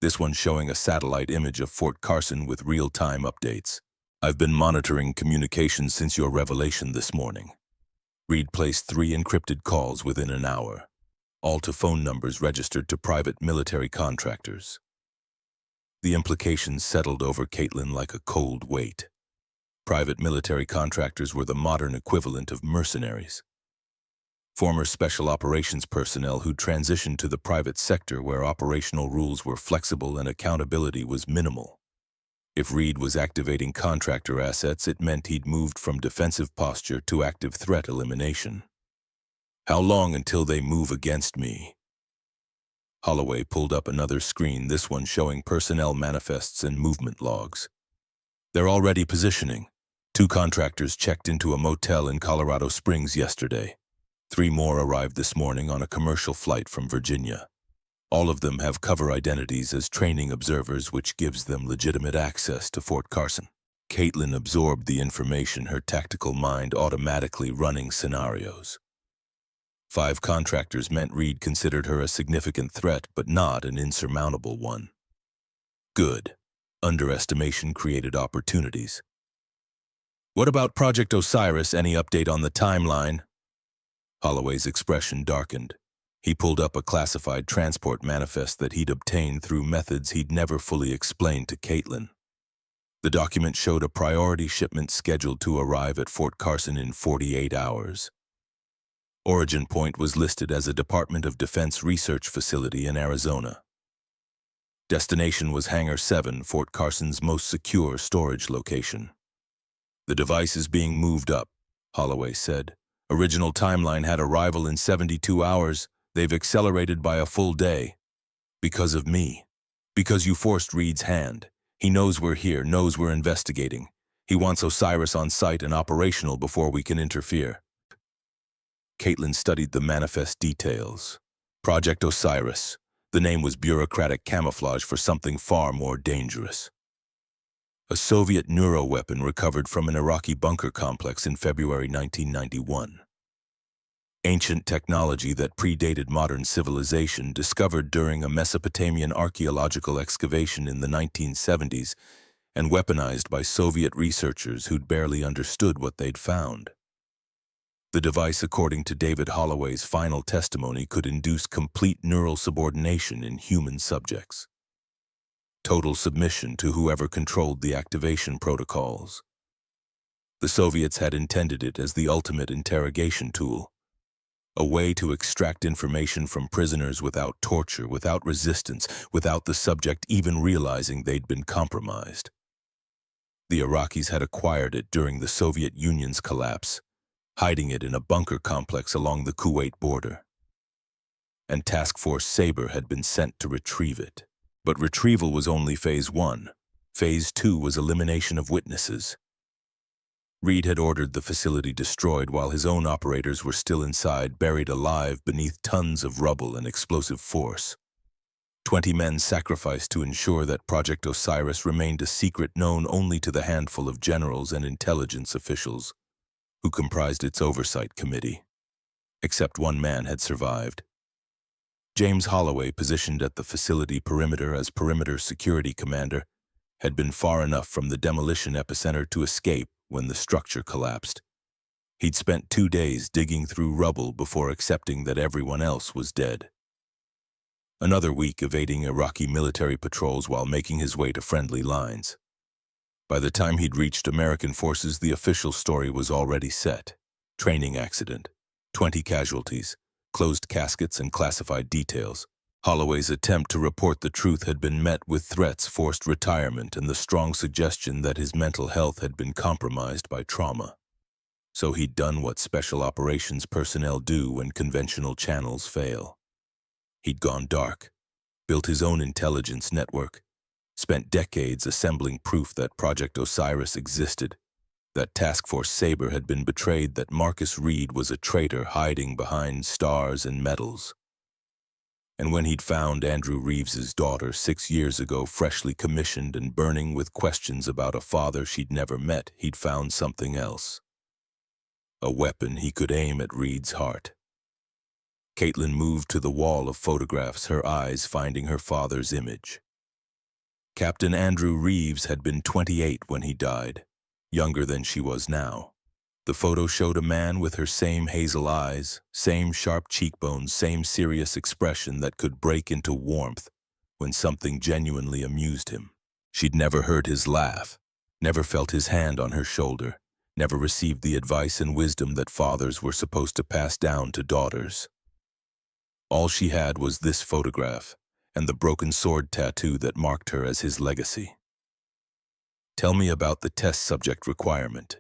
this one showing a satellite image of Fort Carson with real-time updates. I've been monitoring communications since your revelation this morning. Reed placed 3 encrypted calls within an hour, all to phone numbers registered to private military contractors. The implications settled over Caitlin like a cold weight. Private military contractors were the modern equivalent of mercenaries. Former special operations personnel who transitioned to the private sector where operational rules were flexible and accountability was minimal. If Reed was activating contractor assets, it meant he'd moved from defensive posture to active threat elimination. How long until they move against me? Holloway pulled up another screen, this one showing personnel manifests and movement logs. They're already positioning. 2 contractors checked into a motel in Colorado Springs yesterday. 3 more arrived this morning on a commercial flight from Virginia. All of them have cover identities as training observers, which gives them legitimate access to Fort Carson. Caitlin absorbed the information, her tactical mind automatically running scenarios. 5 contractors meant Reed considered her a significant threat, but not an insurmountable one. Good. Underestimation created opportunities. What about Project Osiris? Any update on the timeline? Holloway's expression darkened. He pulled up a classified transport manifest that he'd obtained through methods he'd never fully explained to Caitlin. The document showed a priority shipment scheduled to arrive at Fort Carson in 48 hours. Origin point was listed as a Department of Defense research facility in Arizona. Destination was Hangar 7, Fort Carson's most secure storage location. The device is being moved up, Holloway said. Original timeline had arrival in 72 hours. They've accelerated by a full day. Because of me. Because you forced Reed's hand. He knows we're here, knows we're investigating. He wants Osiris on site and operational before we can interfere. Caitlin studied the manifest details. Project Osiris. The name was bureaucratic camouflage for something far more dangerous. A Soviet neuroweapon recovered from an Iraqi bunker complex in February 1991. Ancient technology that predated modern civilization, discovered during a Mesopotamian archaeological excavation in the 1970s and weaponized by Soviet researchers who'd barely understood what they'd found. The device, according to David Holloway's final testimony, could induce complete neural subordination in human subjects. Total submission to whoever controlled the activation protocols. The Soviets had intended it as the ultimate interrogation tool, a way to extract information from prisoners without torture, without resistance, without the subject even realizing they'd been compromised. The Iraqis had acquired it during the Soviet Union's collapse, hiding it in a bunker complex along the Kuwait border. And Task Force Sabre had been sent to retrieve it. But retrieval was only Phase 1. Phase 2 was elimination of witnesses. Reed had ordered the facility destroyed while his own operators were still inside, buried alive beneath tons of rubble and explosive force. 20 men sacrificed to ensure that Project Osiris remained a secret known only to the handful of generals and intelligence officials who comprised its oversight committee. Except one man had survived. James Holloway, positioned at the facility perimeter as perimeter security commander, had been far enough from the demolition epicenter to escape when the structure collapsed. He'd spent 2 days digging through rubble before accepting that everyone else was dead. Another week evading Iraqi military patrols while making his way to friendly lines. By the time he'd reached American forces, the official story was already set. Training accident, 20 casualties, closed caskets and classified details. Holloway's attempt to report the truth had been met with threats, forced retirement, and the strong suggestion that his mental health had been compromised by trauma. So he'd done what special operations personnel do when conventional channels fail. He'd gone dark, built his own intelligence network, spent decades assembling proof that Project Osiris existed, that Task Force Sabre had been betrayed, that Marcus Reed was a traitor hiding behind stars and medals. And when he'd found Andrew Reeves's daughter 6 years ago, freshly commissioned and burning with questions about a father she'd never met, he'd found something else. A weapon he could aim at Reed's heart. Caitlin moved to the wall of photographs, her eyes finding her father's image. Captain Andrew Reeves had been 28 when he died, younger than she was now. The photo showed a man with her same hazel eyes, same sharp cheekbones, same serious expression that could break into warmth when something genuinely amused him. She'd never heard his laugh, never felt his hand on her shoulder, never received the advice and wisdom that fathers were supposed to pass down to daughters. All she had was this photograph and the broken sword tattoo that marked her as his legacy. "Tell me about the test subject requirement,"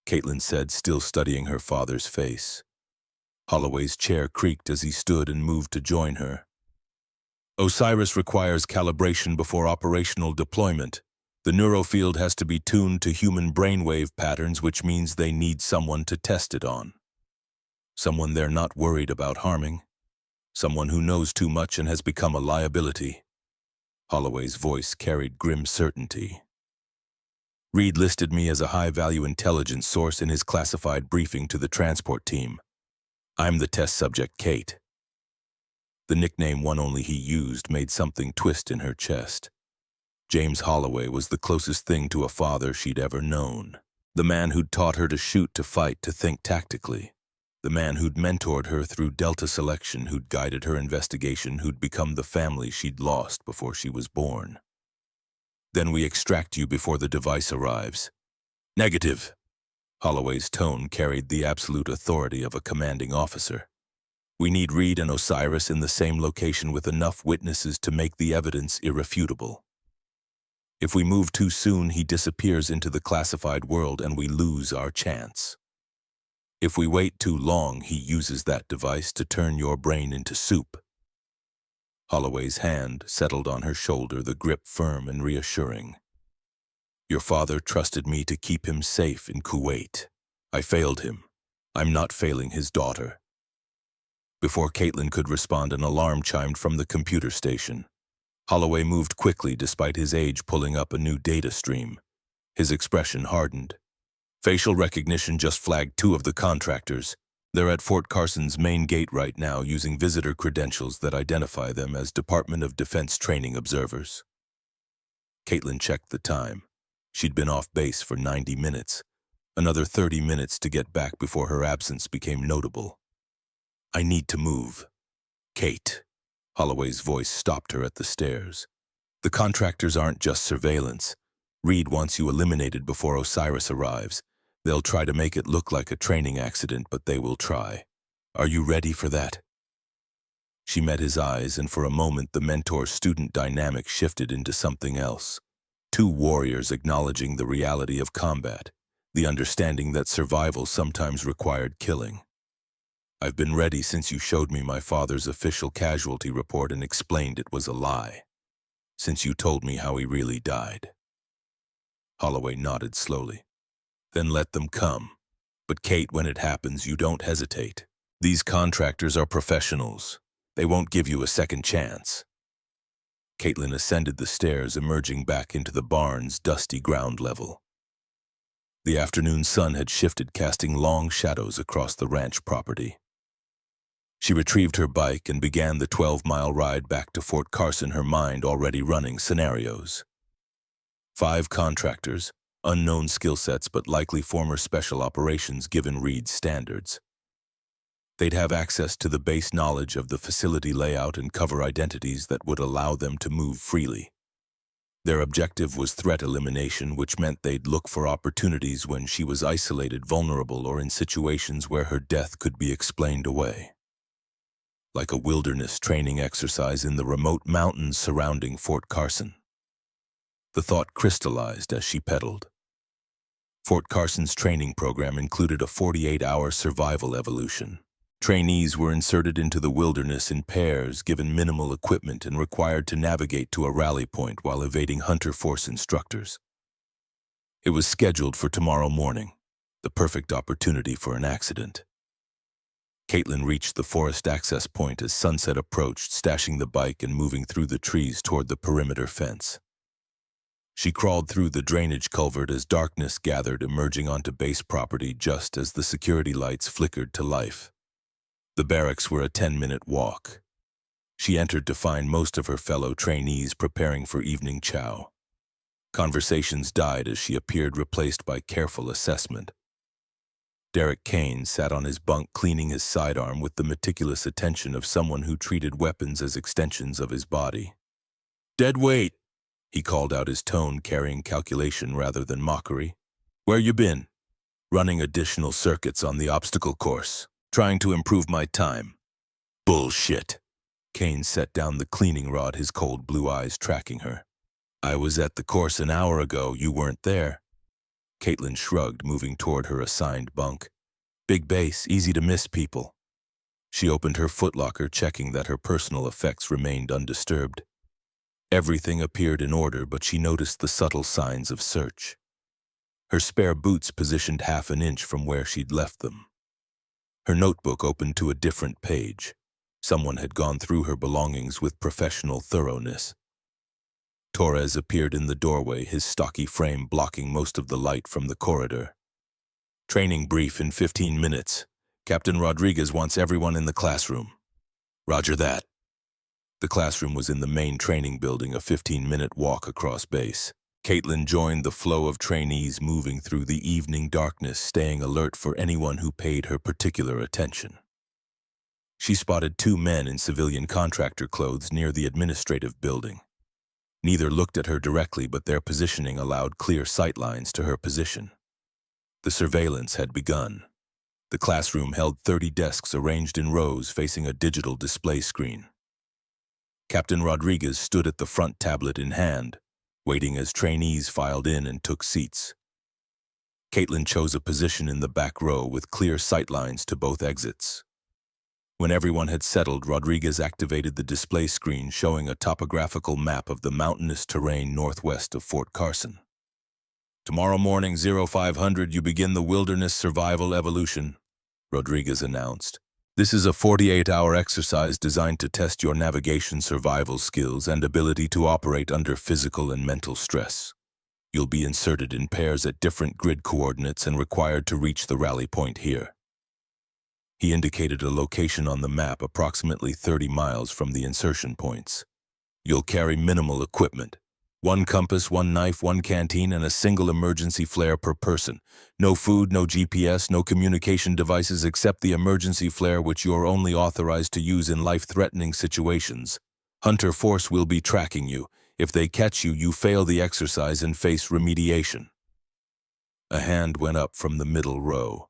Caitlin said, still studying her father's face. Holloway's chair creaked as he stood and moved to join her. "Osiris requires calibration before operational deployment. The neurofield has to be tuned to human brainwave patterns, which means they need someone to test it on. Someone they're not worried about harming. Someone who knows too much and has become a liability." Holloway's voice carried grim certainty. "Reed listed me as a high-value intelligence source in his classified briefing to the transport team. I'm the test subject, Kate." The nickname one only he used made something twist in her chest. James Holloway was the closest thing to a father she'd ever known. The man who'd taught her to shoot, to fight, to think tactically. The man who'd mentored her through Delta selection, who'd guided her investigation, who'd become the family she'd lost before she was born. "Then we extract you before the device arrives." "Negative." Holloway's tone carried the absolute authority of a commanding officer. "We need Reed and Osiris in the same location with enough witnesses to make the evidence irrefutable. If we move too soon, he disappears into the classified world and we lose our chance. If we wait too long, he uses that device to turn your brain into soup." Holloway's hand settled on her shoulder, the grip firm and reassuring. "Your father trusted me to keep him safe in Kuwait. I failed him. I'm not failing his daughter." Before Caitlin could respond, an alarm chimed from the computer station. Holloway moved quickly despite his age, pulling up a new data stream. His expression hardened. "Facial recognition just flagged 2 of the contractors. They're at Fort Carson's main gate right now using visitor credentials that identify them as Department of Defense training observers." Caitlin checked the time. She'd been off base for 90 minutes. Another 30 minutes to get back before her absence became notable. "I need to move." "Kate." Holloway's voice stopped her at the stairs. "The contractors aren't just surveillance. Reed wants you eliminated before Osiris arrives. They'll try to make it look like a training accident, but they will try. Are you ready for that?" She met his eyes, and for a moment the mentor-student dynamic shifted into something else. Two warriors acknowledging the reality of combat, the understanding that survival sometimes required killing. "I've been ready since you showed me my father's official casualty report and explained it was a lie. Since you told me how he really died." Holloway nodded slowly. "Then let them come. But Kate, when it happens, you don't hesitate. These contractors are professionals. They won't give you a second chance." Caitlin ascended the stairs, emerging back into the barn's dusty ground level. The afternoon sun had shifted, casting long shadows across the ranch property. She retrieved her bike and began the 12-mile ride back to Fort Carson, her mind already running scenarios. 5 contractors, unknown skill sets but likely former special operations given Reed's standards. They'd have access to the base knowledge of the facility layout and cover identities that would allow them to move freely. Their objective was threat elimination, which meant they'd look for opportunities when she was isolated, vulnerable, or in situations where her death could be explained away. Like a wilderness training exercise in the remote mountains surrounding Fort Carson. The thought crystallized as she pedaled. Fort Carson's training program included a 48-hour survival evolution. Trainees were inserted into the wilderness in pairs, given minimal equipment, and required to navigate to a rally point while evading Hunter Force instructors. It was scheduled for tomorrow morning, the perfect opportunity for an accident. Caitlin reached the forest access point as sunset approached, stashing the bike and moving through the trees toward the perimeter fence. She crawled through the drainage culvert as darkness gathered, emerging onto base property just as the security lights flickered to life. The barracks were a 10-minute walk. She entered to find most of her fellow trainees preparing for evening chow. Conversations died as she appeared, replaced by careful assessment. Derek Kane sat on his bunk, cleaning his sidearm with the meticulous attention of someone who treated weapons as extensions of his body. "Deadweight," he called out, his tone carrying calculation rather than mockery. "Where you been?" "Running additional circuits on the obstacle course. Trying to improve my time." "Bullshit." Kane set down the cleaning rod, his cold blue eyes tracking her. "I was at the course an hour ago. You weren't there." Caitlin shrugged, moving toward her assigned bunk. "Big base, easy to miss people." She opened her footlocker, checking that her personal effects remained undisturbed. Everything appeared in order, but she noticed the subtle signs of search. Her spare boots positioned half an inch from where she'd left them. Her notebook opened to a different page. Someone had gone through her belongings with professional thoroughness. Torres appeared in the doorway, his stocky frame blocking most of the light from the corridor. "Training brief in 15 minutes. Captain Rodriguez wants everyone in the classroom." "Roger that." The classroom was in the main training building, a 15-minute walk across base. Caitlin joined the flow of trainees moving through the evening darkness, staying alert for anyone who paid her particular attention. She spotted 2 men in civilian contractor clothes near the administrative building. Neither looked at her directly, but their positioning allowed clear sightlines to her position. The surveillance had begun. The classroom held 30 desks arranged in rows facing a digital display screen. Captain Rodriguez stood at the front, tablet in hand, waiting as trainees filed in and took seats. Caitlin chose a position in the back row with clear sightlines to both exits. When everyone had settled, Rodriguez activated the display screen, showing a topographical map of the mountainous terrain northwest of Fort Carson. "Tomorrow morning, 0500, you begin the wilderness survival evolution," Rodriguez announced. "This is a 48-hour exercise designed to test your navigation survival skills and ability to operate under physical and mental stress. You'll be inserted in pairs at different grid coordinates and required to reach the rally point here." He indicated a location on the map approximately 30 miles from the insertion points. "You'll carry minimal equipment. One compass, one knife, one canteen, and a single emergency flare per person. No food, no GPS, no communication devices except the emergency flare which you're only authorized to use in life-threatening situations. Hunter Force will be tracking you. If they catch you, you fail the exercise and face remediation. A hand went up from the middle row.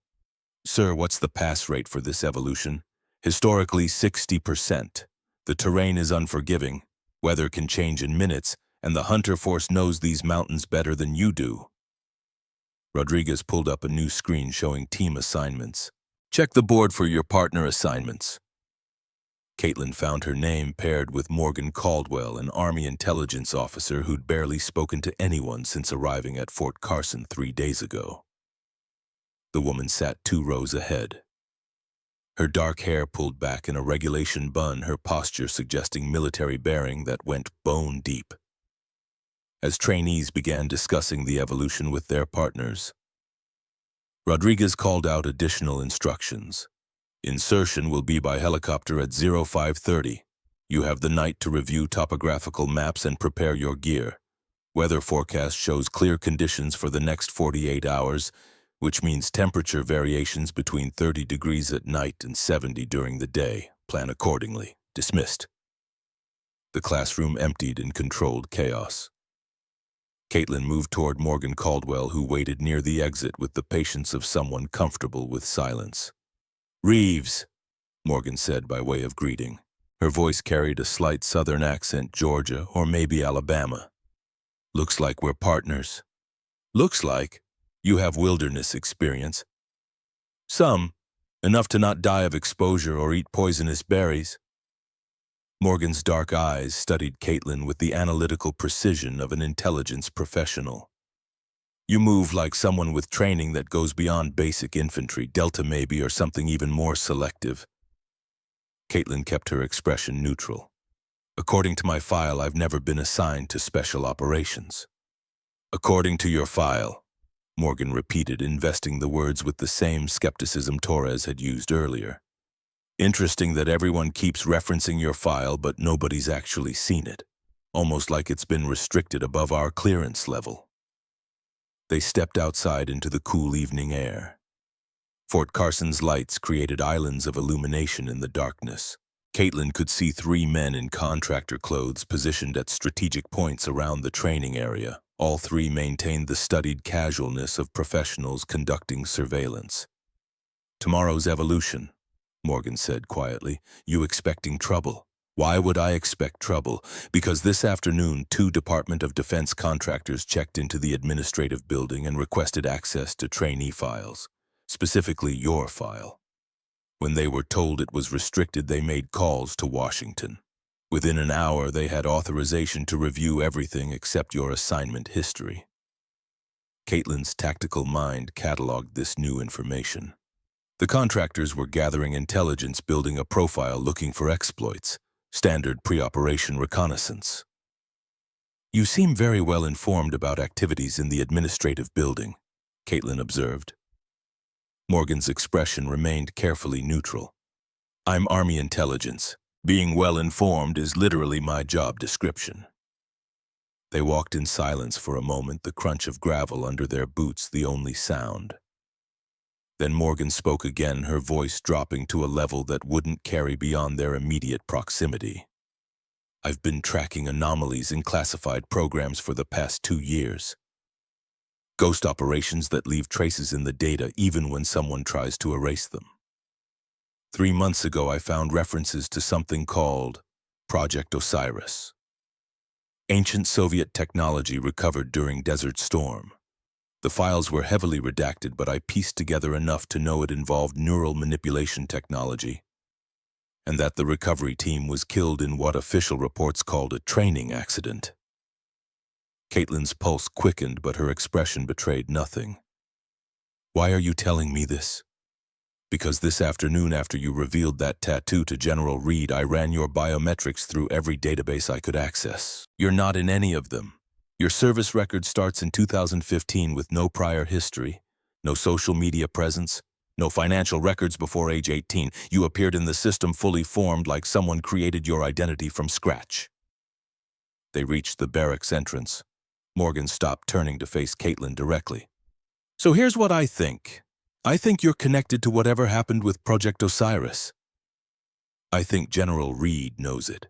Sir, what's the pass rate for this evolution? Historically, 60%. The terrain is unforgiving. Weather can change in minutes, and the Hunter Force knows these mountains better than you do. Rodriguez pulled up a new screen showing team assignments. Check the board for your partner assignments. Caitlin found her name paired with Morgan Caldwell, an Army intelligence officer who'd barely spoken to anyone since arriving at Fort Carson 3 days ago. The woman sat 2 rows ahead. Her dark hair pulled back in a regulation bun, her posture suggesting military bearing that went bone deep. As trainees began discussing the evolution with their partners, Rodriguez called out additional instructions. Insertion will be by helicopter at 0530. You have the night to review topographical maps and prepare your gear. Weather forecast shows clear conditions for the next 48 hours, which means temperature variations between 30 degrees at night and 70 during the day. Plan accordingly. Dismissed. The classroom emptied in controlled chaos. Caitlin moved toward Morgan Caldwell, who waited near the exit with the patience of someone comfortable with silence. "Reeves," Morgan said by way of greeting. Her voice carried a slight southern accent, Georgia or maybe Alabama. "Looks like we're partners." "Looks like? You have wilderness experience." "Some. Enough to not die of exposure or eat poisonous berries." Morgan's dark eyes studied Caitlin with the analytical precision of an intelligence professional. "You move like someone with training that goes beyond basic infantry, Delta maybe, or something even more selective." Caitlin kept her expression neutral. "According to my file, I've never been assigned to special operations." "According to your file," Morgan repeated, investing the words with the same skepticism Torres had used earlier. "Interesting that everyone keeps referencing your file, but nobody's actually seen it. Almost like it's been restricted above our clearance level." They stepped outside into the cool evening air. Fort Carson's lights created islands of illumination in the darkness. Caitlin could see 3 men in contractor clothes positioned at strategic points around the training area. All 3 maintained the studied casualness of professionals conducting surveillance. "Tomorrow's evolution," Morgan said quietly. "You expecting trouble?" "Why would I expect trouble? Because this afternoon 2 Department of Defense contractors checked into the administrative building and requested access to trainee files, specifically your file. When they were told it was restricted, they made calls to Washington. Within an hour, they had authorization to review everything except your assignment history." Caitlin's tactical mind cataloged this new information. The contractors were gathering intelligence, building a profile, looking for exploits. Standard pre-operation reconnaissance. "You seem very well informed about activities in the administrative building," Caitlin observed. Morgan's expression remained carefully neutral. "I'm Army intelligence. Being well informed is literally my job description." They walked in silence for a moment, the crunch of gravel under their boots the only sound. Then Morgan spoke again, her voice dropping to a level that wouldn't carry beyond their immediate proximity. "I've been tracking anomalies in classified programs for the past 2 years. Ghost operations that leave traces in the data even when someone tries to erase them. 3 months ago, I found references to something called Project Osiris. Ancient Soviet technology recovered during Desert Storm. The files were heavily redacted, but I pieced together enough to know it involved neural manipulation technology, and that the recovery team was killed in what official reports called a training accident." Caitlin's pulse quickened, but her expression betrayed nothing. "Why are you telling me this?" "Because this afternoon, after you revealed that tattoo to General Reed, I ran your biometrics through every database I could access. You're not in any of them. Your service record starts in 2015 with no prior history, no social media presence, no financial records before age 18. You appeared in the system fully formed, like someone created your identity from scratch." They reached the barracks entrance. Morgan stopped, turning to face Caitlin directly. So here's what I think. I think you're connected to whatever happened with Project Osiris. I think General Reed knows it.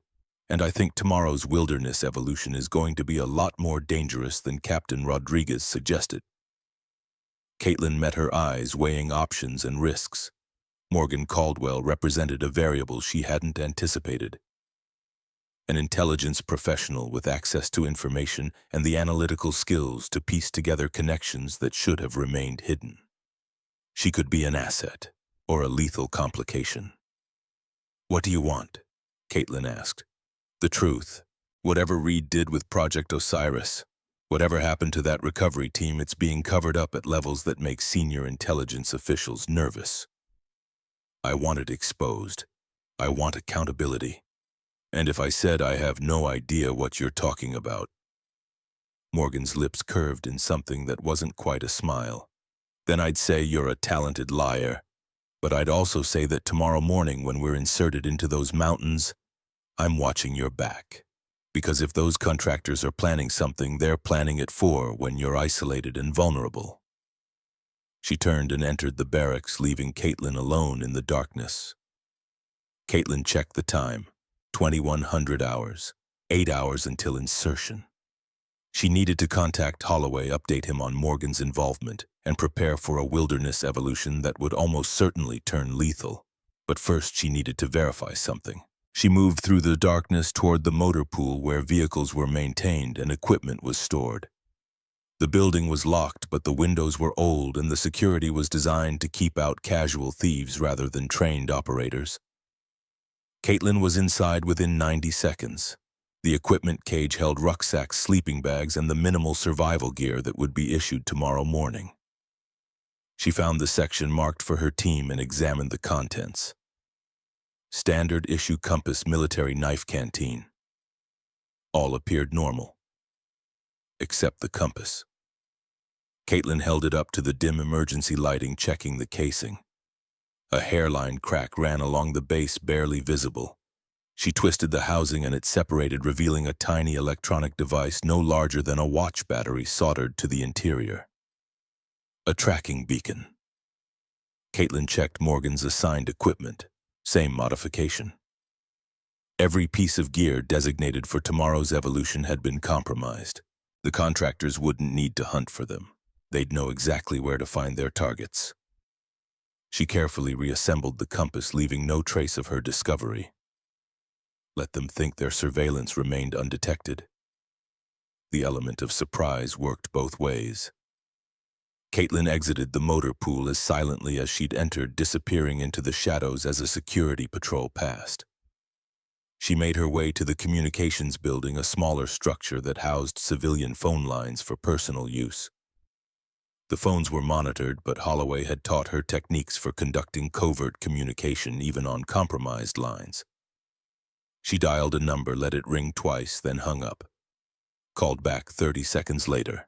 And I think tomorrow's wilderness evolution is going to be a lot more dangerous than Captain Rodriguez suggested. Caitlin met her eyes, weighing options and risks. Morgan Caldwell represented a variable she hadn't anticipated. An intelligence professional with access to information and the analytical skills to piece together connections that should have remained hidden. She could be an asset, or a lethal complication. What do you want? Caitlin asked. The truth. Whatever Reed did with Project Osiris, whatever happened to that recovery team, it's being covered up at levels that make senior intelligence officials nervous. I want it exposed. I want accountability. And if I said I have no idea what you're talking about. Morgan's lips curved in something that wasn't quite a smile. Then I'd say you're a talented liar. But I'd also say that tomorrow morning when we're inserted into those mountains, I'm watching your back. Because if those contractors are planning something, they're planning it for when you're isolated and vulnerable. She turned and entered the barracks, leaving Caitlin alone in the darkness. Caitlin checked the time. 2100 hours, 8 hours until insertion. She needed to contact Holloway, update him on Morgan's involvement, and prepare for a wilderness evolution that would almost certainly turn lethal. But first she needed to verify something. She moved through the darkness toward the motor pool where vehicles were maintained and equipment was stored. The building was locked, but the windows were old and the security was designed to keep out casual thieves rather than trained operators. Caitlin was inside within 90 seconds. The equipment cage held rucksacks, sleeping bags, and the minimal survival gear that would be issued tomorrow morning. She found the section marked for her team and examined the contents. Standard issue compass, military knife canteen. All appeared normal. Except the compass. Caitlin held it up to the dim emergency lighting, checking the casing. A hairline crack ran along the base, barely visible. She twisted the housing and it separated, revealing a tiny electronic device no larger than a watch battery soldered to the interior. A tracking beacon. Caitlin checked Morgan's assigned equipment. Same modification. Every piece of gear designated for tomorrow's evolution had been compromised. The contractors wouldn't need to hunt for them. They'd know exactly where to find their targets. She carefully reassembled the compass, leaving no trace of her discovery. Let them think their surveillance remained undetected. The element of surprise worked both ways. Caitlin exited the motor pool as silently as she'd entered, disappearing into the shadows as a security patrol passed. She made her way to the communications building, a smaller structure that housed civilian phone lines for personal use. The phones were monitored, but Holloway had taught her techniques for conducting covert communication even on compromised lines. She dialed a number, let it ring twice, then hung up. Called back 30 seconds later.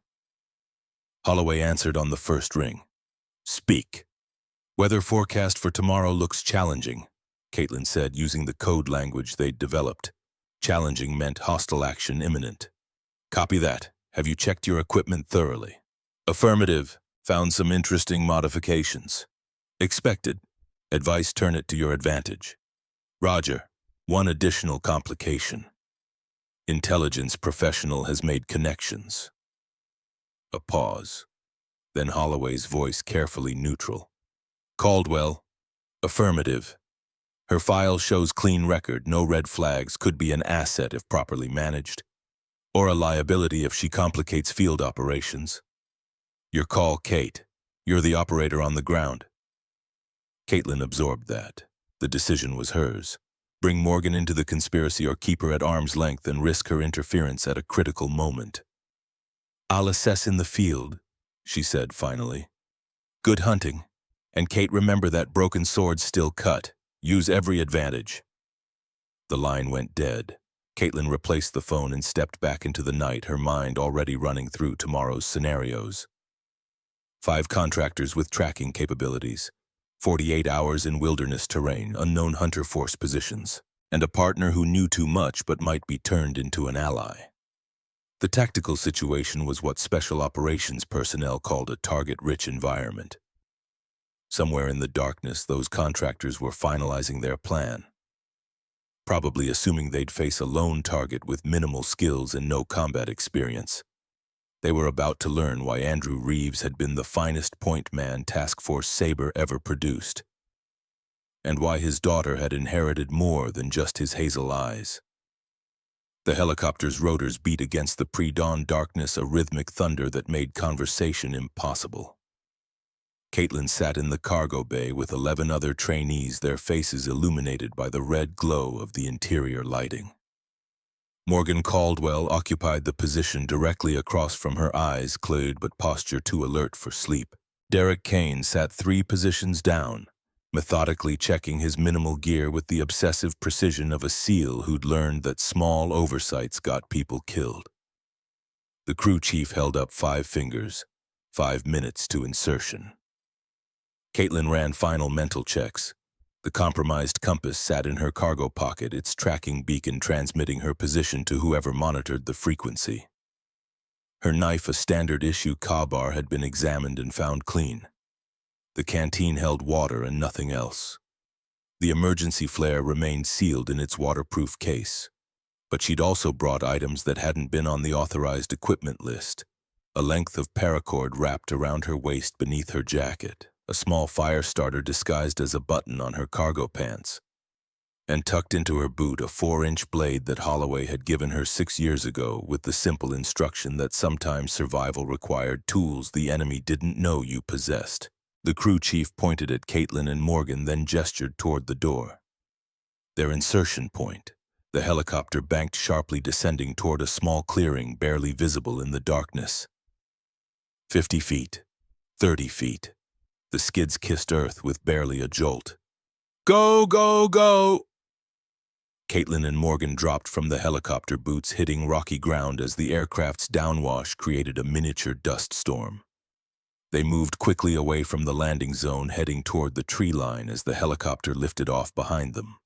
Holloway answered on the first ring. Speak. Weather forecast for tomorrow looks challenging, Caitlin said, using the code language they'd developed. Challenging meant hostile action imminent. Copy that. Have you checked your equipment thoroughly? Affirmative. Found some interesting modifications. Expected. Advice, turn it to your advantage. Roger. One additional complication. Intelligence professional has made connections. A pause. Then Holloway's voice, carefully neutral. Caldwell. Affirmative. Her file shows clean record, no red flags, could be an asset if properly managed, or a liability if she complicates field operations. Your call, Kate. You're the operator on the ground. Caitlin absorbed that. The decision was hers. Bring Morgan into the conspiracy or keep her at arm's length and risk her interference at a critical moment. I'll assess in the field, she said finally. Good hunting. And Kate, remember that broken sword's still cut. Use every advantage. The line went dead. Caitlin replaced the phone and stepped back into the night, her mind already running through tomorrow's scenarios. 5 contractors with tracking capabilities, 48 hours in wilderness terrain, unknown hunter force positions, and a partner who knew too much but might be turned into an ally. The tactical situation was what special operations personnel called a target-rich environment. Somewhere in the darkness, those contractors were finalizing their plan, probably assuming they'd face a lone target with minimal skills and no combat experience. They were about to learn why Andrew Reeves had been the finest point man Task Force Sabre ever produced, and why his daughter had inherited more than just his hazel eyes. The helicopter's rotors beat against the pre-dawn darkness, a rhythmic thunder that made conversation impossible. Caitlin sat in the cargo bay with 11 other trainees, their faces illuminated by the red glow of the interior lighting. Morgan Caldwell occupied the position directly across from her, eyes cleared but posture too alert for sleep. Derek Kane sat 3 positions down, methodically checking his minimal gear with the obsessive precision of a SEAL who'd learned that small oversights got people killed. The crew chief held up 5 fingers, 5 minutes to insertion. Caitlin ran final mental checks. The compromised compass sat in her cargo pocket, its tracking beacon transmitting her position to whoever monitored the frequency. Her knife, a standard-issue Ka-bar, had been examined and found clean. The canteen held water and nothing else. The emergency flare remained sealed in its waterproof case, but she'd also brought items that hadn't been on the authorized equipment list. A length of paracord wrapped around her waist beneath her jacket, a small fire starter disguised as a button on her cargo pants, and tucked into her boot a 4-inch blade that Holloway had given her 6 years ago with the simple instruction that sometimes survival required tools the enemy didn't know you possessed. The crew chief pointed at Caitlin and Morgan, then gestured toward the door. Their insertion point. The helicopter banked sharply, descending toward a small clearing barely visible in the darkness. 50 feet. 30 feet. The skids kissed earth with barely a jolt. Go, go, go! Caitlin and Morgan dropped from the helicopter, boots hitting rocky ground as the aircraft's downwash created a miniature dust storm. They moved quickly away from the landing zone, heading toward the tree line as the helicopter lifted off behind them.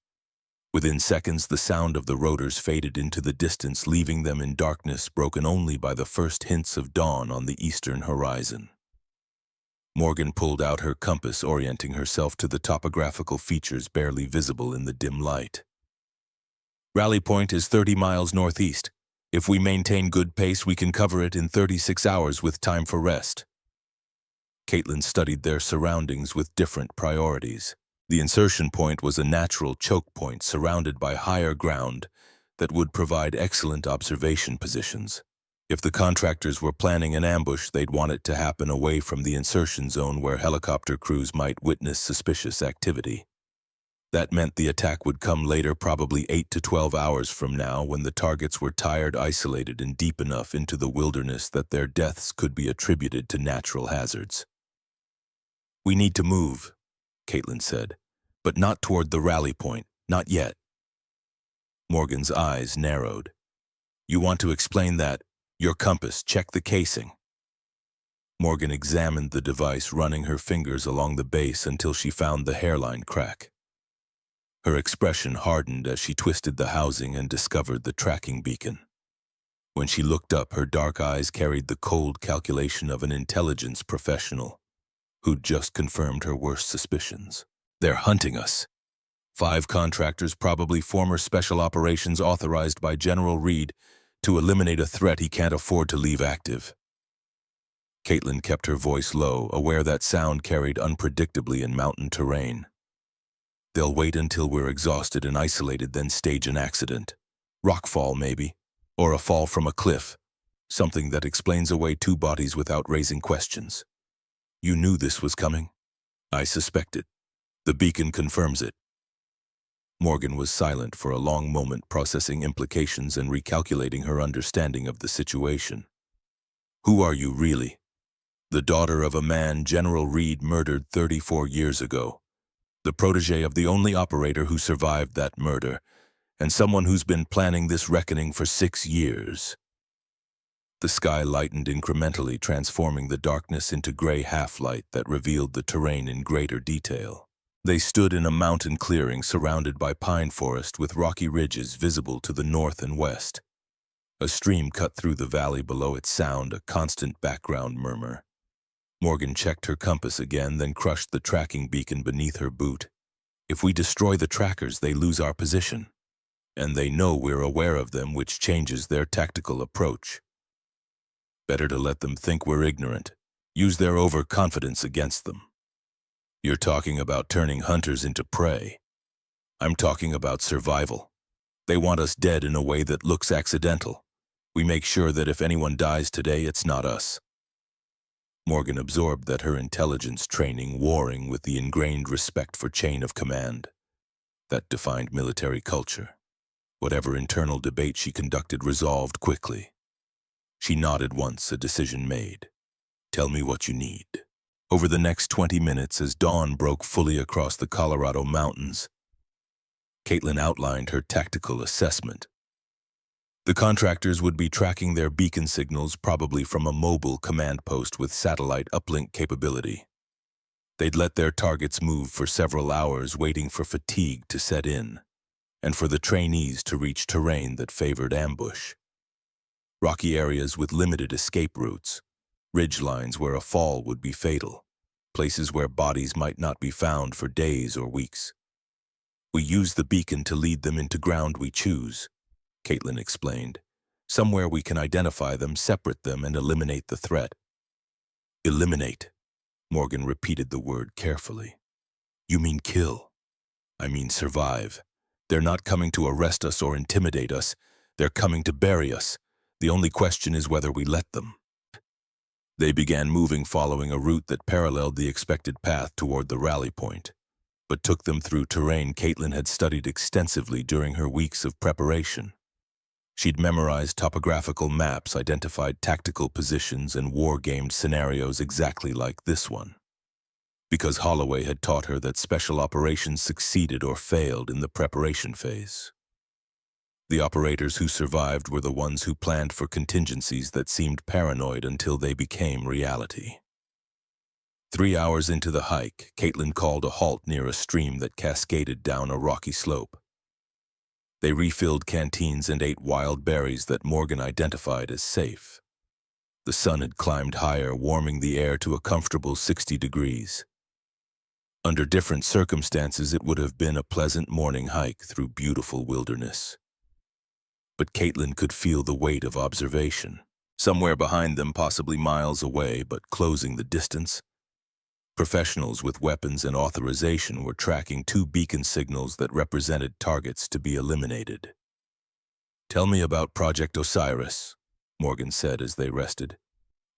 Within seconds, the sound of the rotors faded into the distance, leaving them in darkness broken only by the first hints of dawn on the eastern horizon. Morgan pulled out her compass, orienting herself to the topographical features barely visible in the dim light. Rally point is 30 miles northeast. If we maintain good pace, we can cover it in 36 hours with time for rest. Caitlin studied their surroundings with different priorities. The insertion point was a natural choke point surrounded by higher ground that would provide excellent observation positions. If the contractors were planning an ambush, they'd want it to happen away from the insertion zone where helicopter crews might witness suspicious activity. That meant the attack would come later, probably 8 to 12 hours from now, when the targets were tired, isolated, and deep enough into the wilderness that their deaths could be attributed to natural hazards. We need to move, Caitlin said, but not toward the rally point, not yet. Morgan's eyes narrowed. You want to explain that? Your compass, check the casing. Morgan examined the device, running her fingers along the base until she found the hairline crack. Her expression hardened as she twisted the housing and discovered the tracking beacon. When she looked up, her dark eyes carried the cold calculation of an intelligence professional who'd just confirmed her worst suspicions. They're hunting us. 5 contractors, probably former special operations authorized by General Reed, to eliminate a threat he can't afford to leave active. Caitlin kept her voice low, aware that sound carried unpredictably in mountain terrain. They'll wait until we're exhausted and isolated, then stage an accident. Rockfall, maybe. Or a fall from a cliff. Something that explains away 2 bodies without raising questions. You knew this was coming? I suspected. The beacon confirms it. Morgan was silent for a long moment, processing implications and recalculating her understanding of the situation. Who are you really? The daughter of a man General Reed murdered 34 years ago. The protege of the only operator who survived that murder, and someone who's been planning this reckoning for 6 years. The sky lightened incrementally, transforming the darkness into gray half-light that revealed the terrain in greater detail. They stood in a mountain clearing surrounded by pine forest with rocky ridges visible to the north and west. A stream cut through the valley below its sound, a constant background murmur. Morgan checked her compass again, then crushed the tracking beacon beneath her boot. If we destroy the trackers, they lose our position. And they know we're aware of them, which changes their tactical approach. Better to let them think we're ignorant. Use their overconfidence against them. You're talking about turning hunters into prey. I'm talking about survival. They want us dead in a way that looks accidental. We make sure that if anyone dies today, it's not us. Morgan absorbed that her intelligence training warring with the ingrained respect for chain of command. That defined military culture. Whatever internal debate she conducted resolved quickly. She nodded once, a decision made. Tell me what you need. Over the next 20 minutes, as dawn broke fully across the Colorado mountains, Caitlin outlined her tactical assessment. The contractors would be tracking their beacon signals probably from a mobile command post with satellite uplink capability. They'd let their targets move for several hours, waiting for fatigue to set in, and for the trainees to reach terrain that favored ambush. Rocky areas with limited escape routes, ridge lines where a fall would be fatal, places where bodies might not be found for days or weeks. We use the beacon to lead them into ground we choose, Caitlin explained. Somewhere we can identify them, separate them, and eliminate the threat. Eliminate. Morgan repeated the word carefully. You mean kill. I mean survive. They're not coming to arrest us or intimidate us. They're coming to bury us. The only question is whether we let them. They began moving following a route that paralleled the expected path toward the rally point, but took them through terrain Caitlin had studied extensively during her weeks of preparation. She'd memorized topographical maps, identified tactical positions, and war-gamed scenarios exactly like this one, because Holloway had taught her that special operations succeeded or failed in the preparation phase. The operators who survived were the ones who planned for contingencies that seemed paranoid until they became reality. 3 hours into the hike, Caitlin called a halt near a stream that cascaded down a rocky slope. They refilled canteens and ate wild berries that Morgan identified as safe. The sun had climbed higher, warming the air to a comfortable 60 degrees. Under different circumstances, it would have been a pleasant morning hike through beautiful wilderness. But Caitlin could feel the weight of observation. Somewhere behind them, possibly miles away, but closing the distance, professionals with weapons and authorization were tracking 2 beacon signals that represented targets to be eliminated. Tell me about Project Osiris, Morgan said as they rested.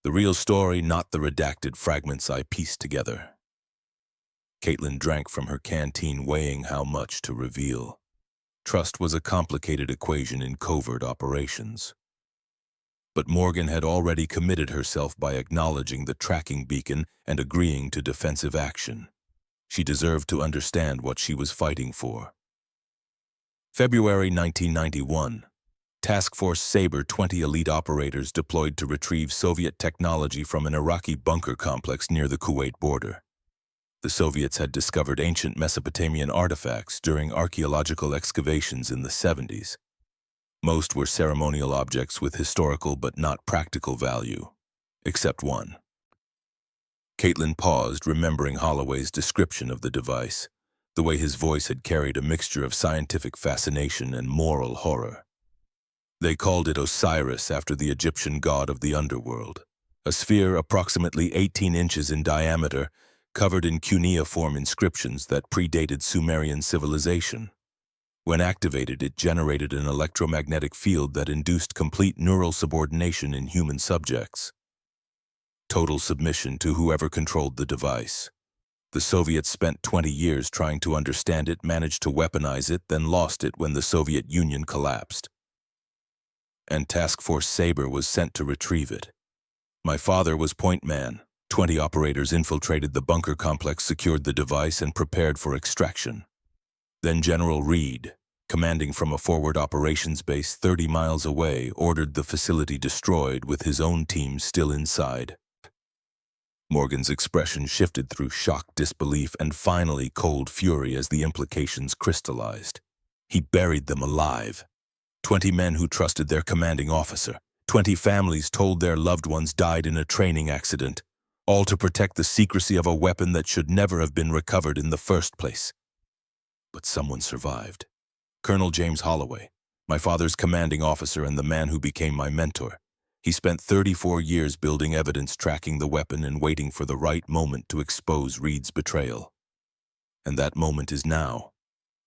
The real story, not the redacted fragments I pieced together. Caitlin drank from her canteen, weighing how much to reveal. Trust was a complicated equation in covert operations. But Morgan had already committed herself by acknowledging the tracking beacon and agreeing to defensive action. She deserved to understand what she was fighting for. February 1991. Task Force Sabre 20 elite operators deployed to retrieve Soviet technology from an Iraqi bunker complex near the Kuwait border. The Soviets had discovered ancient Mesopotamian artifacts during archaeological excavations in the 70s. Most were ceremonial objects with historical but not practical value, except one. Caitlin paused, remembering Holloway's description of the device, the way his voice had carried a mixture of scientific fascination and moral horror. They called it Osiris after the Egyptian god of the underworld, a sphere approximately 18 inches in diameter, covered in cuneiform inscriptions that predated Sumerian civilization. When activated, it generated an electromagnetic field that induced complete neural subordination in human subjects. Total submission to whoever controlled the device. The Soviets spent 20 years trying to understand it, managed to weaponize it, then lost it when the Soviet Union collapsed. And Task Force Sabre was sent to retrieve it. My father was point man. 20 operators infiltrated the bunker complex, secured the device, and prepared for extraction. Then General Reed, commanding from a forward operations base 30 miles away, ordered the facility destroyed with his own team still inside. Morgan's expression shifted through shock, disbelief, and finally cold fury as the implications crystallized. He buried them alive. 20 men who trusted their commanding officer. 20 families told their loved ones died in a training accident, all to protect the secrecy of a weapon that should never have been recovered in the first place. But someone survived. Colonel James Holloway, my father's commanding officer and the man who became my mentor. He spent 34 years building evidence, tracking the weapon and waiting for the right moment to expose Reed's betrayal. And that moment is now.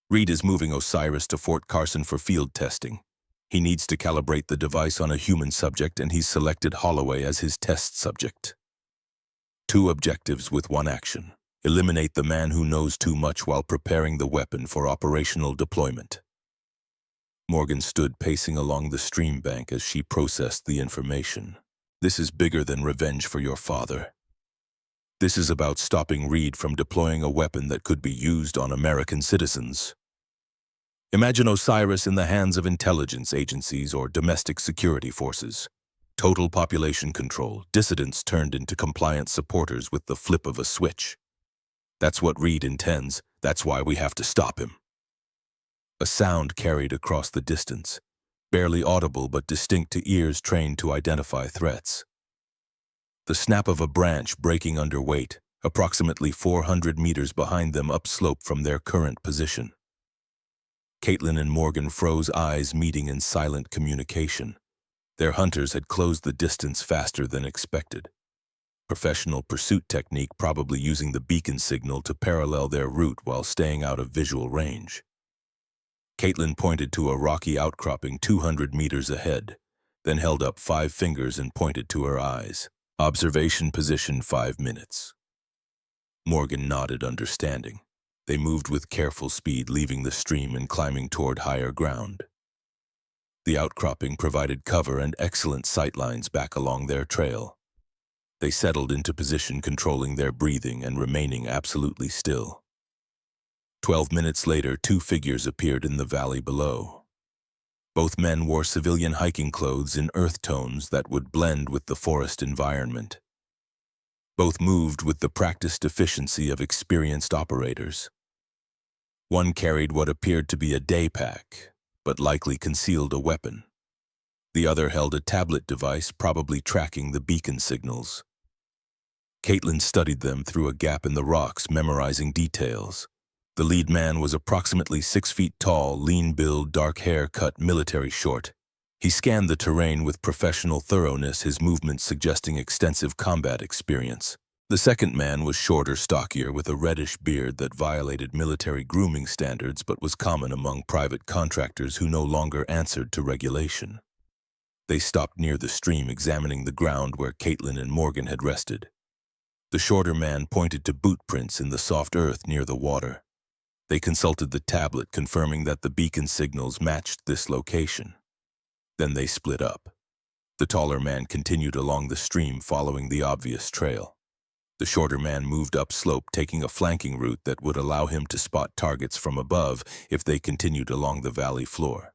Reed is moving Osiris to Fort Carson for field testing. He needs to calibrate the device on a human subject, and he's selected Holloway as his test subject. 2 objectives with 1 action. Eliminate the man who knows too much while preparing the weapon for operational deployment. Morgan stood pacing along the stream bank as she processed the information. This is bigger than revenge for your father. This is about stopping Reed from deploying a weapon that could be used on American citizens. Imagine Osiris in the hands of intelligence agencies or domestic security forces. Total population control, dissidents turned into compliant supporters with the flip of a switch. That's what Reed intends. That's why we have to stop him. A sound carried across the distance, barely audible but distinct to ears trained to identify threats. The snap of a branch breaking under weight, approximately 400 meters behind them upslope from their current position. Caitlin and Morgan froze, eyes meeting in silent communication. Their hunters had closed the distance faster than expected. Professional pursuit technique, probably using the beacon signal to parallel their route while staying out of visual range. Caitlin pointed to a rocky outcropping 200 meters ahead, then held up 5 fingers and pointed to her eyes. Observation position 5 minutes. Morgan nodded, understanding. They moved with careful speed, leaving the stream and climbing toward higher ground. The outcropping provided cover and excellent sightlines back along their trail. They settled into position, controlling their breathing and remaining absolutely still. 12 minutes later, 2 figures appeared in the valley below. Both men wore civilian hiking clothes in earth tones that would blend with the forest environment. Both moved with the practiced efficiency of experienced operators. One carried what appeared to be a day pack, but likely concealed a weapon. The other held a tablet device, probably tracking the beacon signals. Caitlin studied them through a gap in the rocks, memorizing details. The lead man was approximately 6 feet tall, lean build, dark hair, cut military short. He scanned the terrain with professional thoroughness, his movements suggesting extensive combat experience. The second man was shorter, stockier, with a reddish beard that violated military grooming standards but was common among private contractors who no longer answered to regulation. They stopped near the stream, examining the ground where Caitlin and Morgan had rested. The shorter man pointed to boot prints in the soft earth near the water. They consulted the tablet, confirming that the beacon signals matched this location. Then they split up. The taller man continued along the stream, following the obvious trail. The shorter man moved upslope, taking a flanking route that would allow him to spot targets from above if they continued along the valley floor.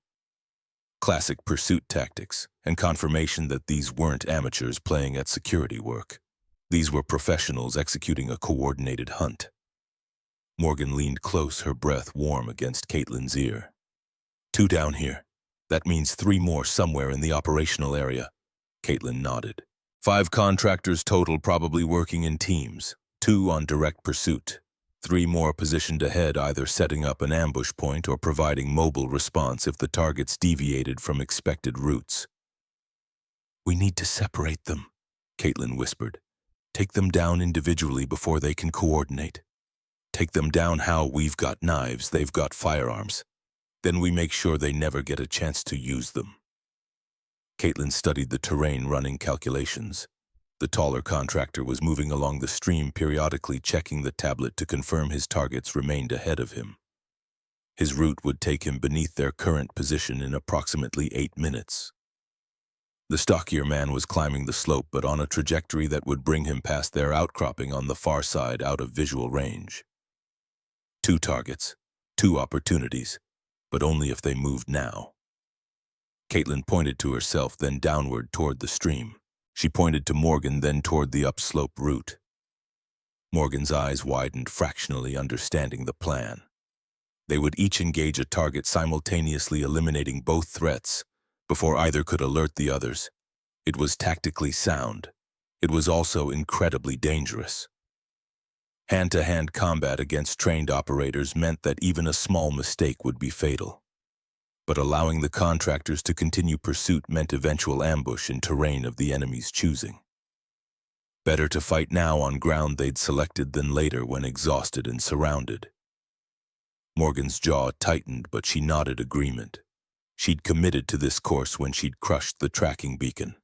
Classic pursuit tactics, and confirmation that these weren't amateurs playing at security work. These were professionals executing a coordinated hunt. Morgan leaned close, her breath warm against Caitlin's ear. 2 down here. That means 3 more somewhere in the operational area. Caitlin nodded. 5 contractors total, probably working in teams. 2 on direct pursuit. 3 more positioned ahead, either setting up an ambush point or providing mobile response if the targets deviated from expected routes. We need to separate them, Caitlin whispered. Take them down individually before they can coordinate. Take them down how? We've got knives, they've got firearms. Then we make sure they never get a chance to use them. Caitlin studied the terrain, running calculations. The taller contractor was moving along the stream, periodically checking the tablet to confirm his targets remained ahead of him. His route would take him beneath their current position in approximately 8 minutes. The stockier man was climbing the slope, but on a trajectory that would bring him past their outcropping on the far side, out of visual range. 2 targets, 2 opportunities, but only if they moved now. Caitlin pointed to herself, then downward toward the stream. She pointed to Morgan, then toward the upslope route. Morgan's eyes widened fractionally, understanding the plan. They would each engage a target, simultaneously eliminating both threats before either could alert the others. It was tactically sound. It was also incredibly dangerous. Hand-to-hand combat against trained operators meant that even a small mistake would be fatal. But allowing the contractors to continue pursuit meant eventual ambush in terrain of the enemy's choosing. Better to fight now on ground they'd selected than later when exhausted and surrounded. Morgan's jaw tightened, but she nodded agreement. She'd committed to this course when she'd crushed the tracking beacon.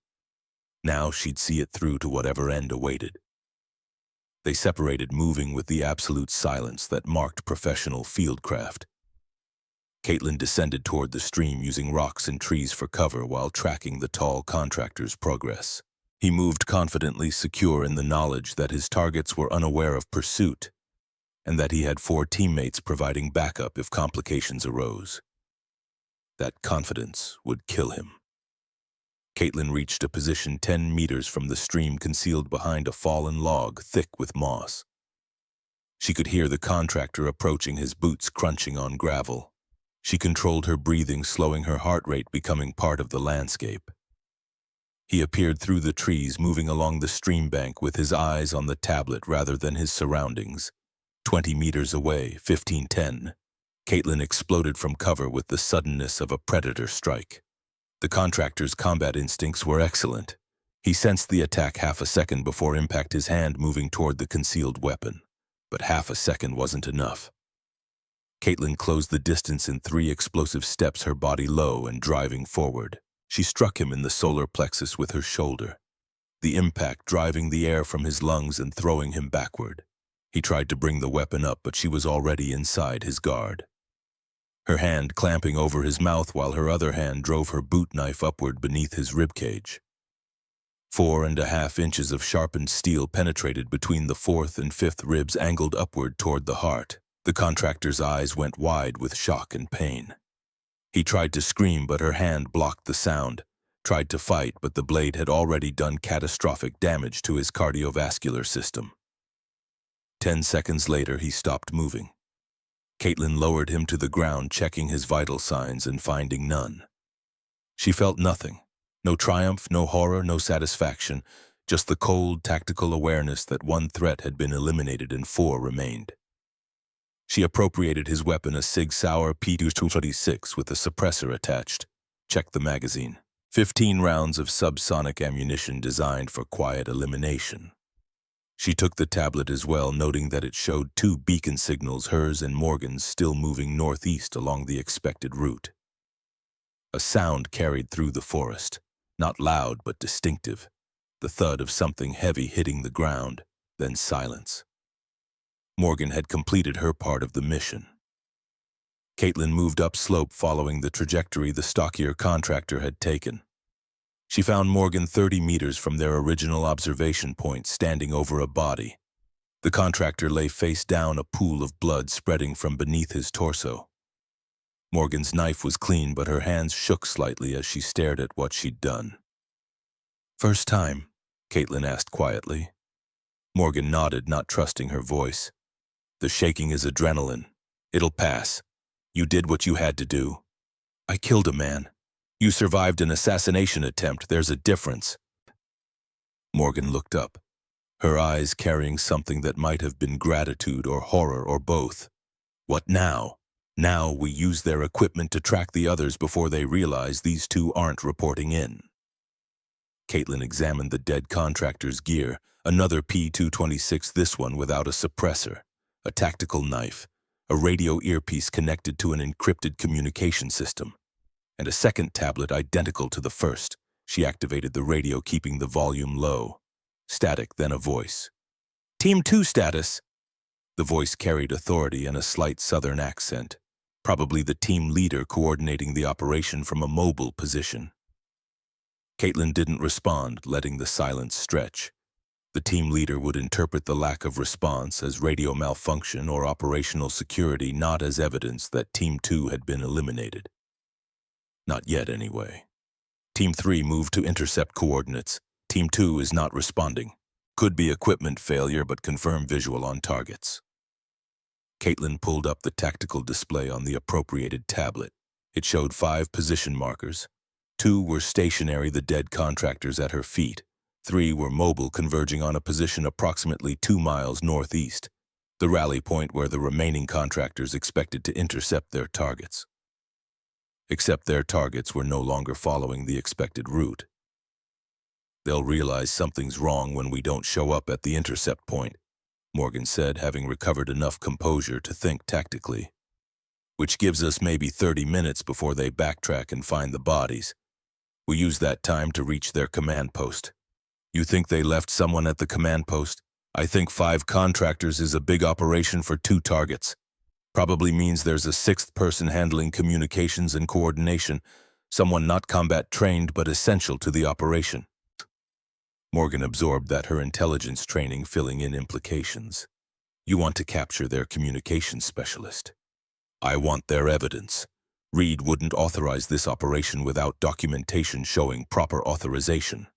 Now she'd see it through to whatever end awaited. They separated, moving with the absolute silence that marked professional fieldcraft. Caitlin descended toward the stream, using rocks and trees for cover while tracking the tall contractor's progress. He moved confidently, secure in the knowledge that his targets were unaware of pursuit and that he had 4 teammates providing backup if complications arose. That confidence would kill him. Caitlin reached a position 10 meters from the stream, concealed behind a fallen log thick with moss. She could hear the contractor approaching, his boots crunching on gravel. She controlled her breathing, slowing her heart rate, becoming part of the landscape. He appeared through the trees, moving along the stream bank with his eyes on the tablet rather than his surroundings. 20 meters away, 1510. Caitlin exploded from cover with the suddenness of a predator strike. The contractor's combat instincts were excellent. He sensed the attack half a second before impact, his hand moving toward the concealed weapon. But half a second wasn't enough. Caitlin closed the distance in 3 explosive steps, her body low and driving forward. She struck him in the solar plexus with her shoulder, the impact driving the air from his lungs and throwing him backward. He tried to bring the weapon up, but she was already inside his guard. Her hand clamping over his mouth while her other hand drove her boot knife upward beneath his ribcage. 4.5 inches of sharpened steel penetrated between the 4th and 5th ribs, angled upward toward the heart. The contractor's eyes went wide with shock and pain. He tried to scream, but her hand blocked the sound. Tried to fight, but the blade had already done catastrophic damage to his cardiovascular system. 10 seconds later, he stopped moving. Caitlin lowered him to the ground, checking his vital signs and finding none. She felt nothing. No triumph, no horror, no satisfaction, just the cold, tactical awareness that 1 threat had been eliminated and 4 remained. She appropriated his weapon, a Sig Sauer P226 with a suppressor attached. Checked the magazine. 15 rounds of subsonic ammunition designed for quiet elimination. She took the tablet as well, noting that it showed 2 beacon signals, hers and Morgan's, still moving northeast along the expected route. A sound carried through the forest, not loud but distinctive, the thud of something heavy hitting the ground, then silence. Morgan had completed her part of the mission. Caitlin moved upslope, following the trajectory the stockier contractor had taken. She found Morgan 30 meters from their original observation point, standing over a body. The contractor lay face down, a pool of blood spreading from beneath his torso. Morgan's knife was clean, but her hands shook slightly as she stared at what she'd done. "First time?" Caitlin asked quietly. Morgan nodded, not trusting her voice. "The shaking is adrenaline. It'll pass. You did what you had to do. I killed a man. You survived an assassination attempt. There's a difference." Morgan looked up, her eyes carrying something that might have been gratitude or horror or both. "What now?" "Now we use their equipment to track the others before they realize these 2 aren't reporting in." Caitlin examined the dead contractor's gear, another P226, this one without a suppressor, a tactical knife, a radio earpiece connected to an encrypted communication system, and a second tablet identical to the first. She activated the radio, keeping the volume low. Static, then a voice. "Team 2 status." The voice carried authority and a slight southern accent, probably the team leader coordinating the operation from a mobile position. Caitlin didn't respond, letting the silence stretch. The team leader would interpret the lack of response as radio malfunction or operational security, not as evidence that Team 2 had been eliminated. Not yet, anyway. Team 3 moved to intercept coordinates. Team 2 is not responding. Could be equipment failure, but confirm visual on targets. Caitlin pulled up the tactical display on the appropriated tablet. It showed 5 position markers. 2 were stationary, the dead contractors at her feet. 3 were mobile, converging on a position approximately 2 miles northeast, the rally point where the remaining contractors expected to intercept their targets. Except their targets were no longer following the expected route. "They'll realize something's wrong when we don't show up at the intercept point," Morgan said, having recovered enough composure to think tactically. "Which gives us maybe 30 minutes before they backtrack and find the bodies. We use that time to reach their command post." "You think they left someone at the command post?" "I think 5 contractors is a big operation for 2 targets. Probably means there's a 6th person handling communications and coordination, someone not combat trained but essential to the operation." Morgan absorbed that, her intelligence training filling in implications. "You want to capture their communications specialist." "I want their evidence. Reed wouldn't authorize this operation without documentation showing proper authorization.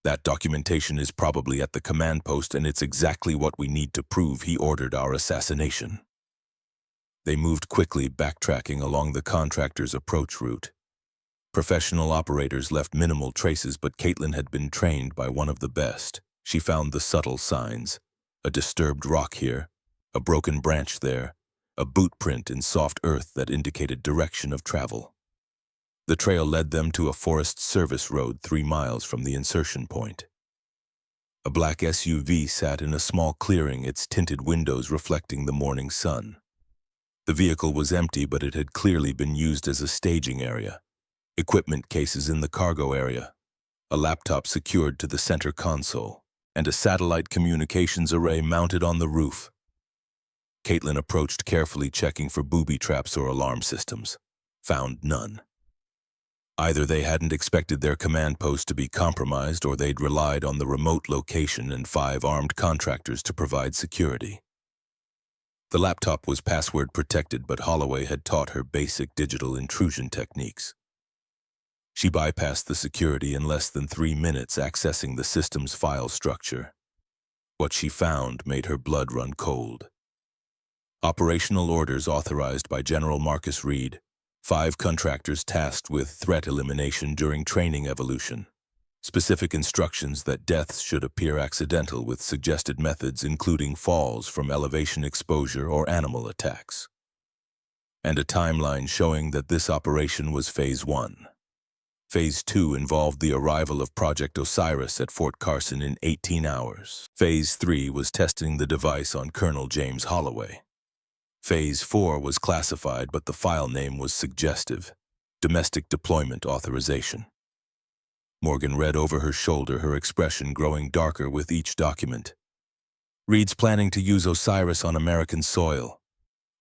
That documentation is probably at the command post, and it's exactly what we need to prove he ordered our assassination." They moved quickly, backtracking along the contractor's approach route. Professional operators left minimal traces, but Caitlin had been trained by one of the best. She found the subtle signs: a disturbed rock here, a broken branch there, a boot print in soft earth that indicated direction of travel. The trail led them to a Forest Service road 3 miles from the insertion point. A black SUV sat in a small clearing, its tinted windows reflecting the morning sun. The vehicle was empty, but it had clearly been used as a staging area. Equipment cases in the cargo area, a laptop secured to the center console, and a satellite communications array mounted on the roof. Caitlin approached carefully, checking for booby traps or alarm systems. Found none. Either they hadn't expected their command post to be compromised, or they'd relied on the remote location and 5 armed contractors to provide security. The laptop was password protected, but Holloway had taught her basic digital intrusion techniques. She bypassed the security in less than 3 minutes, accessing the system's file structure. What she found made her blood run cold. Operational orders authorized by General Marcus Reed. 5 contractors tasked with threat elimination during training evolution. Specific instructions that deaths should appear accidental, with suggested methods including falls from elevation exposure or animal attacks. And a timeline showing that this operation was Phase 1. Phase 2 involved the arrival of Project Osiris at Fort Carson in 18 hours. Phase 3 was testing the device on Colonel James Holloway. Phase 4 was classified, but the file name was suggestive: Domestic Deployment Authorization. Morgan read over her shoulder, her expression growing darker with each document. "Reed's planning to use Osiris on American soil.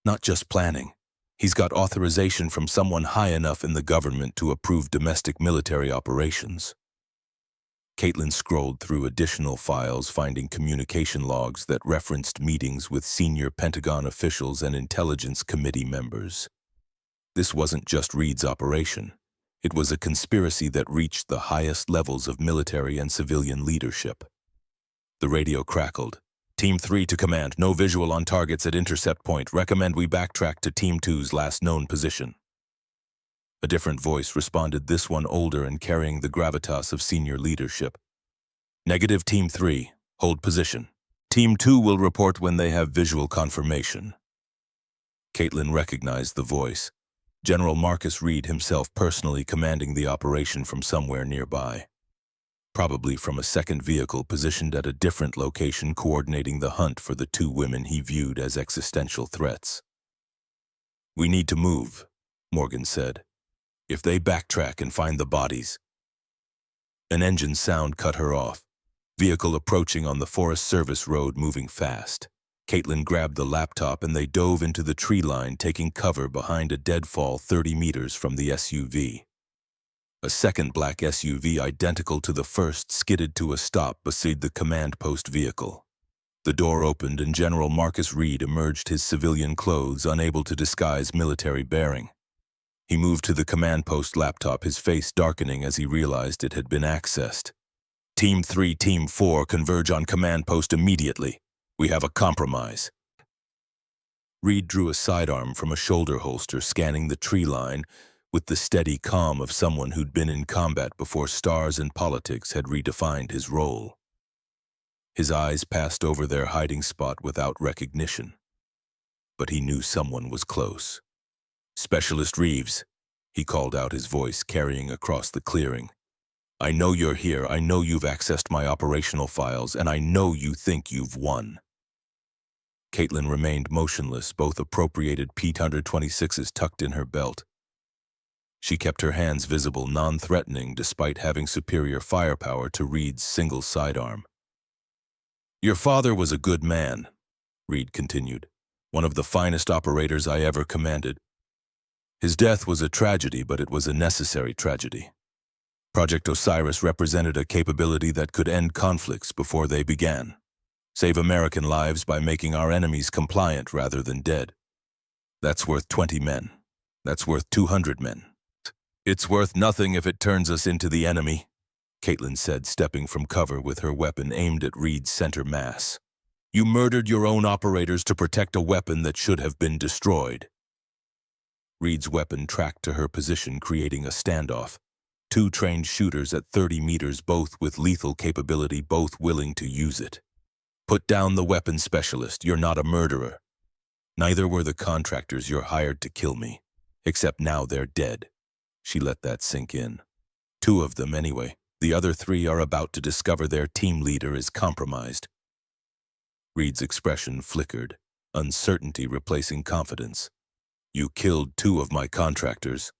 Not just planning. He's got authorization from someone high enough in the government to approve domestic military operations." Caitlin scrolled through additional files, finding communication logs that referenced meetings with senior Pentagon officials and intelligence committee members. This wasn't just Reed's operation. It was a conspiracy that reached the highest levels of military and civilian leadership. The radio crackled. "Team 3 to command. No visual on targets at intercept point. Recommend we backtrack to Team 2's last known position." A different voice responded, this one older and carrying the gravitas of senior leadership. "Negative, Team 3. Hold position. Team 2 will report when they have visual confirmation." Caitlin recognized the voice. General Marcus Reed himself, personally commanding the operation from somewhere nearby. Probably from a second vehicle positioned at a different location, coordinating the hunt for the 2 women he viewed as existential threats. "We need to move," Morgan said. "If they backtrack and find the bodies—" An engine sound cut her off. Vehicle approaching on the Forest Service road, moving fast. Caitlin grabbed the laptop and they dove into the tree line, taking cover behind a deadfall 30 meters from the SUV. A second black SUV, identical to the first, skidded to a stop beside the command post vehicle. The door opened and General Marcus Reed emerged, his civilian clothes unable to disguise military bearing. He moved to the command post laptop, his face darkening as he realized it had been accessed. "Team 3, Team 4, converge on command post immediately. We have a compromise." Reed drew a sidearm from a shoulder holster, scanning the tree line with the steady calm of someone who'd been in combat before stars and politics had redefined his role. His eyes passed over their hiding spot without recognition, but he knew someone was close. "Specialist Reeves," he called out, his voice carrying across the clearing. "I know you're here, I know you've accessed my operational files, and I know you think you've won." Caitlin remained motionless, both appropriated P-126s tucked in her belt. She kept her hands visible, non-threatening, despite having superior firepower to Reed's single sidearm. "Your father was a good man," Reed continued, "one of the finest operators I ever commanded. His death was a tragedy, but it was a necessary tragedy. Project Osiris represented a capability that could end conflicts before they began, save American lives by making our enemies compliant rather than dead. That's worth 20 men. That's worth 200 men. It's worth nothing if it turns us into the enemy," Caitlin said, stepping from cover with her weapon aimed at Reed's center mass. "You murdered your own operators to protect a weapon that should have been destroyed." Reed's weapon tracked to her position, creating a standoff. Two trained shooters at 30 meters, both with lethal capability, both willing to use it. "Put down the weapon, specialist. You're not a murderer. Neither were the contractors you're hired to kill me. Except now they're dead." She let that sink in. Two of them, anyway. The other three are about to discover their team leader is compromised. Reed's expression flickered, uncertainty replacing confidence. "You killed two of my contractors.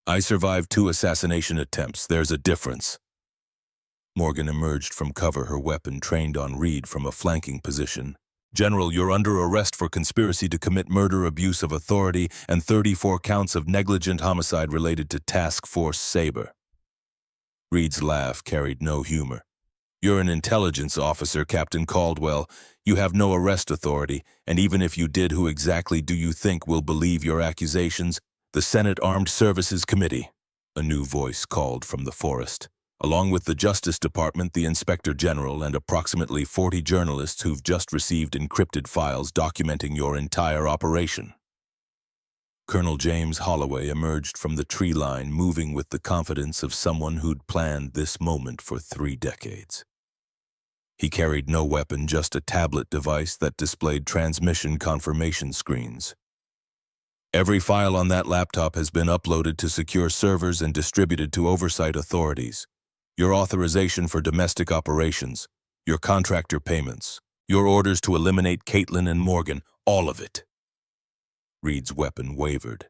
I survived 2 assassination attempts. There's a difference." Morgan emerged from cover, her weapon trained on Reed from a flanking position. "General, you're under arrest for conspiracy to commit murder, abuse of authority, and 34 counts of negligent homicide related to Task Force Sabre." Reed's laugh carried no humor. "You're an intelligence officer, Captain Caldwell. You have no arrest authority, and even if you did, who exactly do you think will believe your accusations? The Senate Armed Services Committee," a new voice called from the forest. "Along with the Justice Department, the Inspector General, and approximately 40 journalists who've just received encrypted files documenting your entire operation." Colonel James Holloway emerged from the tree line, moving with the confidence of someone who'd planned this moment for 3 decades. He carried no weapon, just a tablet device that displayed transmission confirmation screens. "Every file on that laptop has been uploaded to secure servers and distributed to oversight authorities. Your authorization for domestic operations, your contractor payments, your orders to eliminate Caitlin and Morgan, all of it." Reed's weapon wavered.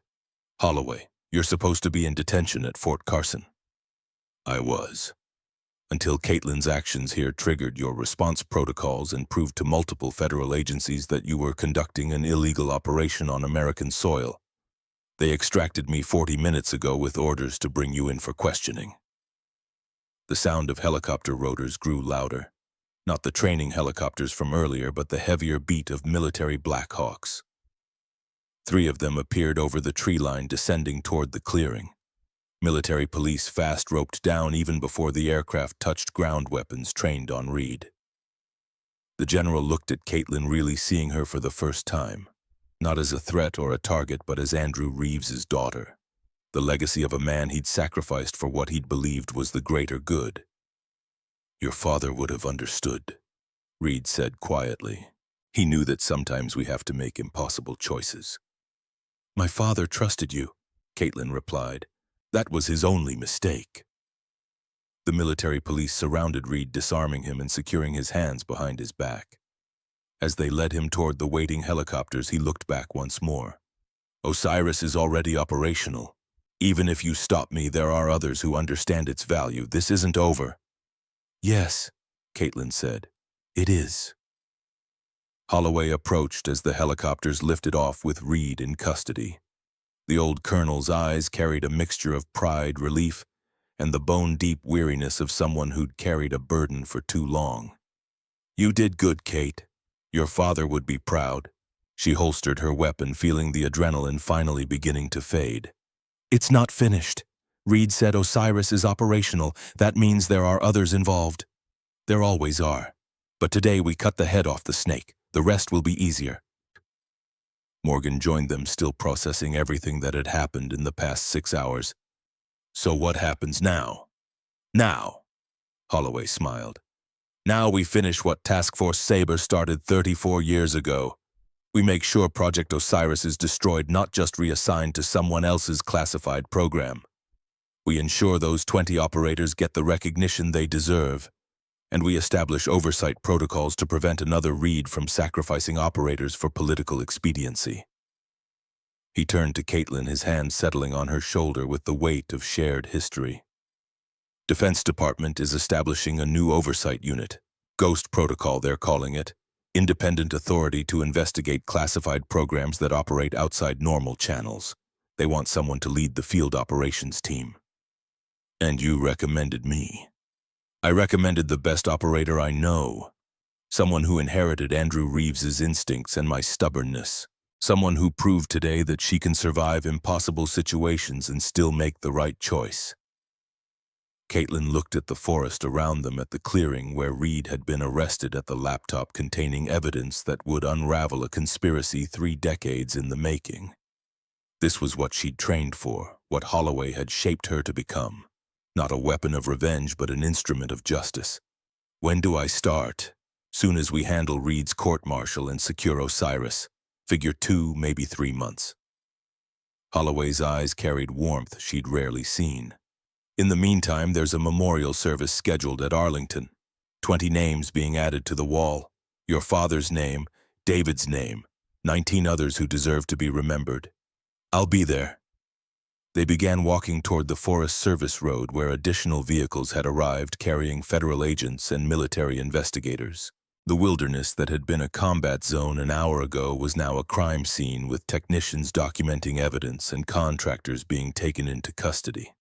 "Holloway, you're supposed to be in detention at Fort Carson." "I was. Until Caitlin's actions here triggered your response protocols and proved to multiple federal agencies that you were conducting an illegal operation on American soil. They extracted me 40 minutes ago with orders to bring you in for questioning." The sound of helicopter rotors grew louder. Not the training helicopters from earlier, but the heavier beat of military Black Hawks. 3 of them appeared over the tree line, descending toward the clearing. Military police fast roped down even before the aircraft touched ground weapons trained on Reed. The general looked at Caitlin, really seeing her for the first time. Not as a threat or a target, but as Andrew Reeves's daughter. The legacy of a man he'd sacrificed for what he'd believed was the greater good. "Your father would have understood," Reed said quietly. "He knew that sometimes we have to make impossible choices." "My father trusted you," Caitlin replied. "That was his only mistake." The military police surrounded Reed, disarming him and securing his hands behind his back. As they led him toward the waiting helicopters, he looked back once more. "Osiris is already operational. Even if you stop me, there are others who understand its value. This isn't over." "Yes," Caitlin said. "It is." Holloway approached as the helicopters lifted off with Reed in custody. The old colonel's eyes carried a mixture of pride, relief, and the bone-deep weariness of someone who'd carried a burden for too long. "You did good, Kate. Your father would be proud." She holstered her weapon, feeling the adrenaline finally beginning to fade. "It's not finished. Reed said Osiris is operational. That means there are others involved." "There always are. But today we cut the head off the snake. The rest will be easier." Morgan joined them, still processing everything that had happened in the past 6 hours. So what happens now? Now, Holloway smiled. Now we finish what Task Force Sabre started 34 years ago. We make sure Project Osiris is destroyed, not just reassigned to someone else's classified program. We ensure those 20 operators get the recognition they deserve, and we establish oversight protocols to prevent another Reed from sacrificing operators for political expediency. He turned to Caitlin, his hand settling on her shoulder with the weight of shared history. Defense Department is establishing a new oversight unit, Ghost Protocol they're calling it, independent authority to investigate classified programs that operate outside normal channels. They want someone to lead the field operations team. And you recommended me. I recommended the best operator I know. Someone who inherited Andrew Reeves's instincts and my stubbornness. Someone who proved today that she can survive impossible situations and still make the right choice. Caitlin looked at the forest around them, at the clearing where Reed had been arrested, at the laptop containing evidence that would unravel a conspiracy 3 decades in the making. This was what she'd trained for, what Holloway had shaped her to become. Not a weapon of revenge, but an instrument of justice. When do I start? Soon as we handle Reed's court-martial and secure Osiris. Figure 2, maybe 3 months. Holloway's eyes carried warmth she'd rarely seen. In the meantime, there's a memorial service scheduled at Arlington. 20 names being added to the wall. Your father's name, David's name, 19 others who deserve to be remembered. I'll be there. They began walking toward the Forest Service Road, where additional vehicles had arrived carrying federal agents and military investigators. The wilderness that had been a combat zone an hour ago was now a crime scene, with technicians documenting evidence and contractors being taken into custody.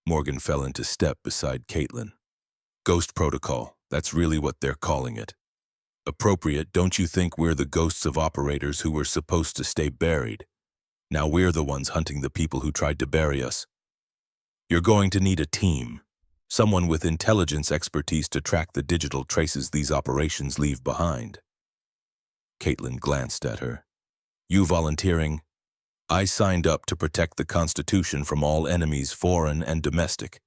Morgan fell into step beside Caitlin. Ghost Protocol, that's really what they're calling it. Appropriate, don't you think? We're the ghosts of operators who were supposed to stay buried. Now we're the ones hunting the people who tried to bury us. You're going to need a team. Someone with intelligence expertise to track the digital traces these operations leave behind. Caitlin glanced at her. You volunteering? I signed up to protect the Constitution from all enemies, foreign and domestic.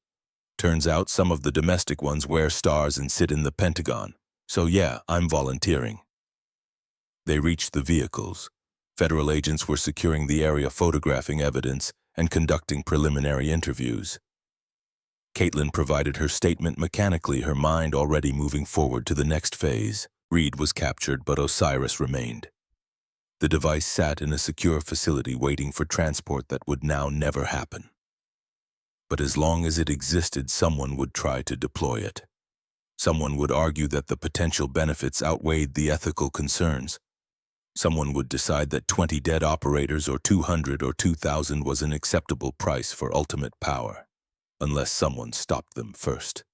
Turns out some of the domestic ones wear stars and sit in the Pentagon. So yeah, I'm volunteering. They reached the vehicles. Federal agents were securing the area, photographing evidence, and conducting preliminary interviews. Caitlin provided her statement mechanically, her mind already moving forward to the next phase. Reed was captured, but Osiris remained. The device sat in a secure facility waiting for transport that would now never happen. But as long as it existed, someone would try to deploy it. Someone would argue that the potential benefits outweighed the ethical concerns. Someone would decide that 20 dead operators or 200 or 2,000 was an acceptable price for ultimate power, unless someone stopped them first.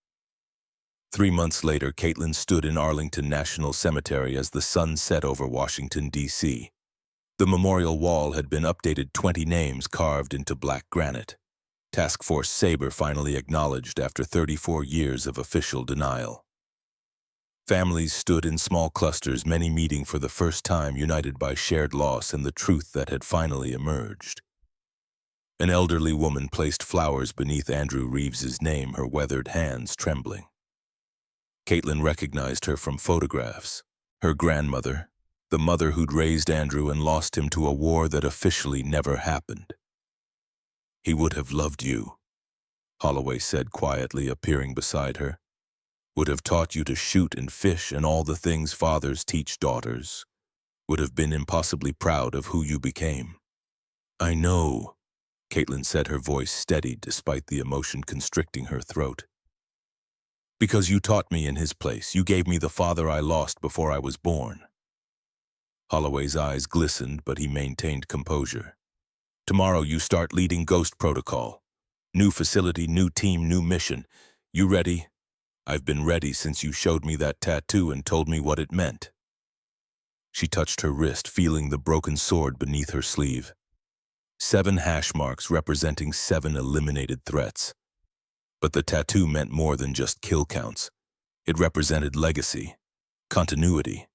3 months later, Caitlin stood in Arlington National Cemetery as the sun set over Washington, D.C. The memorial wall had been updated, 20 names carved into black granite. Task Force Sabre finally acknowledged after 34 years of official denial. Families stood in small clusters, many meeting for the first time, united by shared loss and the truth that had finally emerged. An elderly woman placed flowers beneath Andrew Reeves's name, her weathered hands trembling. Caitlin recognized her from photographs. Her grandmother, the mother who'd raised Andrew and lost him to a war that officially never happened. He would have loved you, Holloway said quietly, appearing beside her. Would have taught you to shoot and fish and all the things fathers teach daughters. Would have been impossibly proud of who you became. I know, Caitlin said, her voice steady despite the emotion constricting her throat. Because you taught me in his place. You gave me the father I lost before I was born. Holloway's eyes glistened, but he maintained composure. Tomorrow you start leading Ghost Protocol. New facility, new team, new mission. You ready? I've been ready since you showed me that tattoo and told me what it meant. She touched her wrist, feeling the broken sword beneath her sleeve. 7 hash marks representing 7 eliminated threats. But the tattoo meant more than just kill counts. It represented legacy, continuity.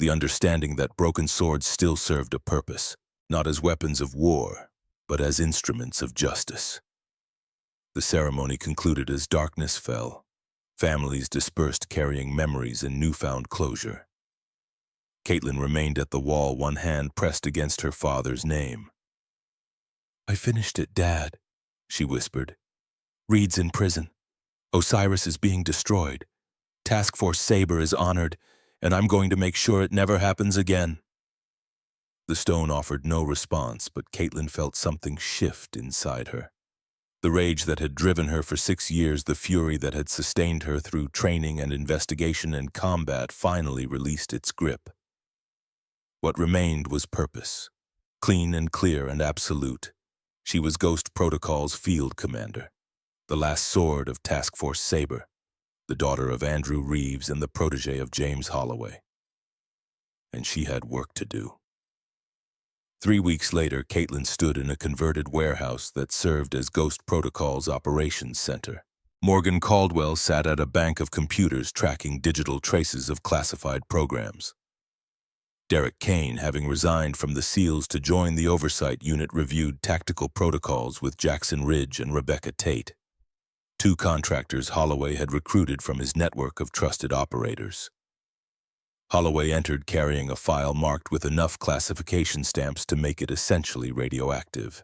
the understanding that broken swords still served a purpose, not as weapons of war, but as instruments of justice. The ceremony concluded as darkness fell. Families dispersed carrying memories and newfound closure. Caitlin remained at the wall, one hand pressed against her father's name. "I finished it, Dad," she whispered. "Reed's in prison. Osiris is being destroyed. Task Force Saber is honored, and I'm going to make sure it never happens again." The stone offered no response, but Caitlin felt something shift inside her. The rage that had driven her for 6 years, the fury that had sustained her through training and investigation and combat, finally released its grip. What remained was purpose, clean and clear and absolute. She was Ghost Protocol's field commander, the last sword of Task Force Saber, the daughter of Andrew Reeves and the protege of James Holloway. And she had work to do. 3 weeks later, Caitlin stood in a converted warehouse that served as Ghost Protocol's operations center. Morgan Caldwell sat at a bank of computers tracking digital traces of classified programs. Derek Kane, having resigned from the SEALs to join the oversight unit, reviewed tactical protocols with Jackson Ridge and Rebecca Tate, 2 contractors Holloway had recruited from his network of trusted operators. Holloway entered carrying a file marked with enough classification stamps to make it essentially radioactive.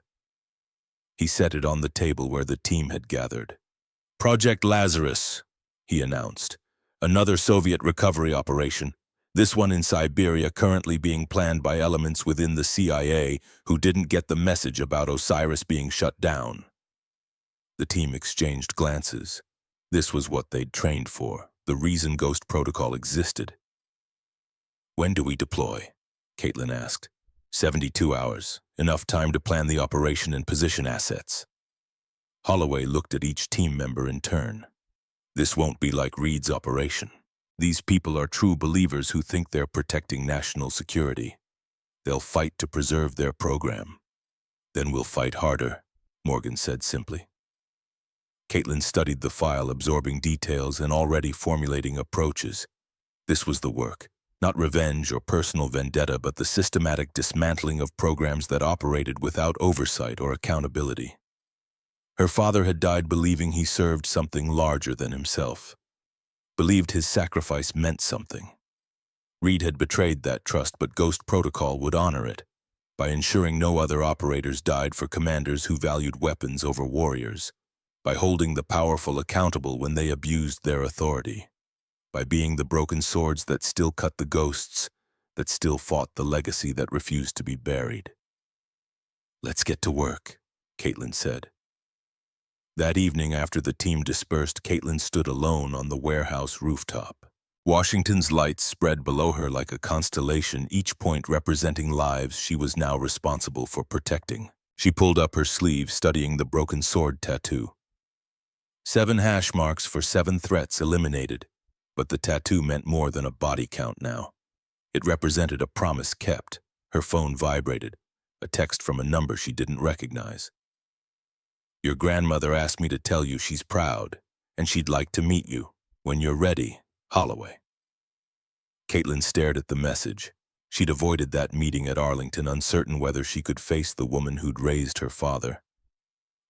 He set it on the table where the team had gathered. "Project Lazarus," he announced. "Another Soviet recovery operation. This one in Siberia, currently being planned by elements within the CIA who didn't get the message about Osiris being shut down." The team exchanged glances. This was what they'd trained for, the reason Ghost Protocol existed. "When do we deploy?" Caitlin asked. 72 hours, enough time to plan the operation and position assets." Holloway looked at each team member in turn. "This won't be like Reed's operation. These people are true believers who think they're protecting national security. They'll fight to preserve their program." "Then we'll fight harder," Morgan said simply. Caitlin studied the file, absorbing details and already formulating approaches. This was the work. Not revenge or personal vendetta, but the systematic dismantling of programs that operated without oversight or accountability. Her father had died believing he served something larger than himself, believed his sacrifice meant something. Reed had betrayed that trust, but Ghost Protocol would honor it by ensuring no other operators died for commanders who valued weapons over warriors, by holding the powerful accountable when they abused their authority, by being the broken swords that still cut the ghosts, that still fought the legacy that refused to be buried. "Let's get to work," Caitlin said. That evening, after the team dispersed, Caitlin stood alone on the warehouse rooftop. Washington's lights spread below her like a constellation, each point representing lives she was now responsible for protecting. She pulled up her sleeve, studying the broken sword tattoo. 7 hash marks for 7 threats eliminated. But the tattoo meant more than a body count now. It represented a promise kept. Her phone vibrated, a text from a number she didn't recognize. "Your grandmother asked me to tell you she's proud, and she'd like to meet you. When you're ready, Holloway." Caitlin stared at the message. She'd avoided that meeting at Arlington, uncertain whether she could face the woman who'd raised her father.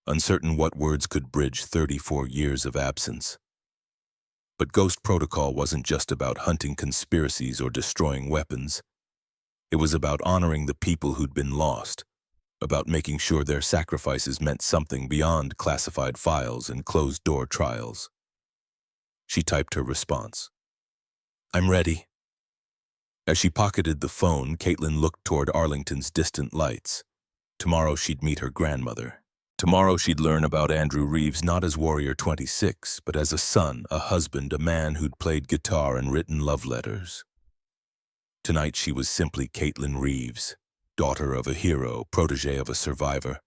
Uncertain what words could bridge 34 years of absence. But Ghost Protocol wasn't just about hunting conspiracies or destroying weapons. It was about honoring the people who'd been lost, about making sure their sacrifices meant something beyond classified files and closed-door trials. She typed her response. "I'm ready." As she pocketed the phone, Caitlin looked toward Arlington's distant lights. Tomorrow she'd meet her grandmother. Tomorrow she'd learn about Andrew Reeves not as Warrior 26, but as a son, a husband, a man who'd played guitar and written love letters. Tonight she was simply Caitlin Reeves, daughter of a hero, protege of a survivor,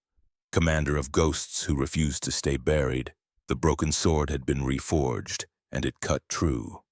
commander of ghosts who refused to stay buried. The broken sword had been reforged, and it cut true.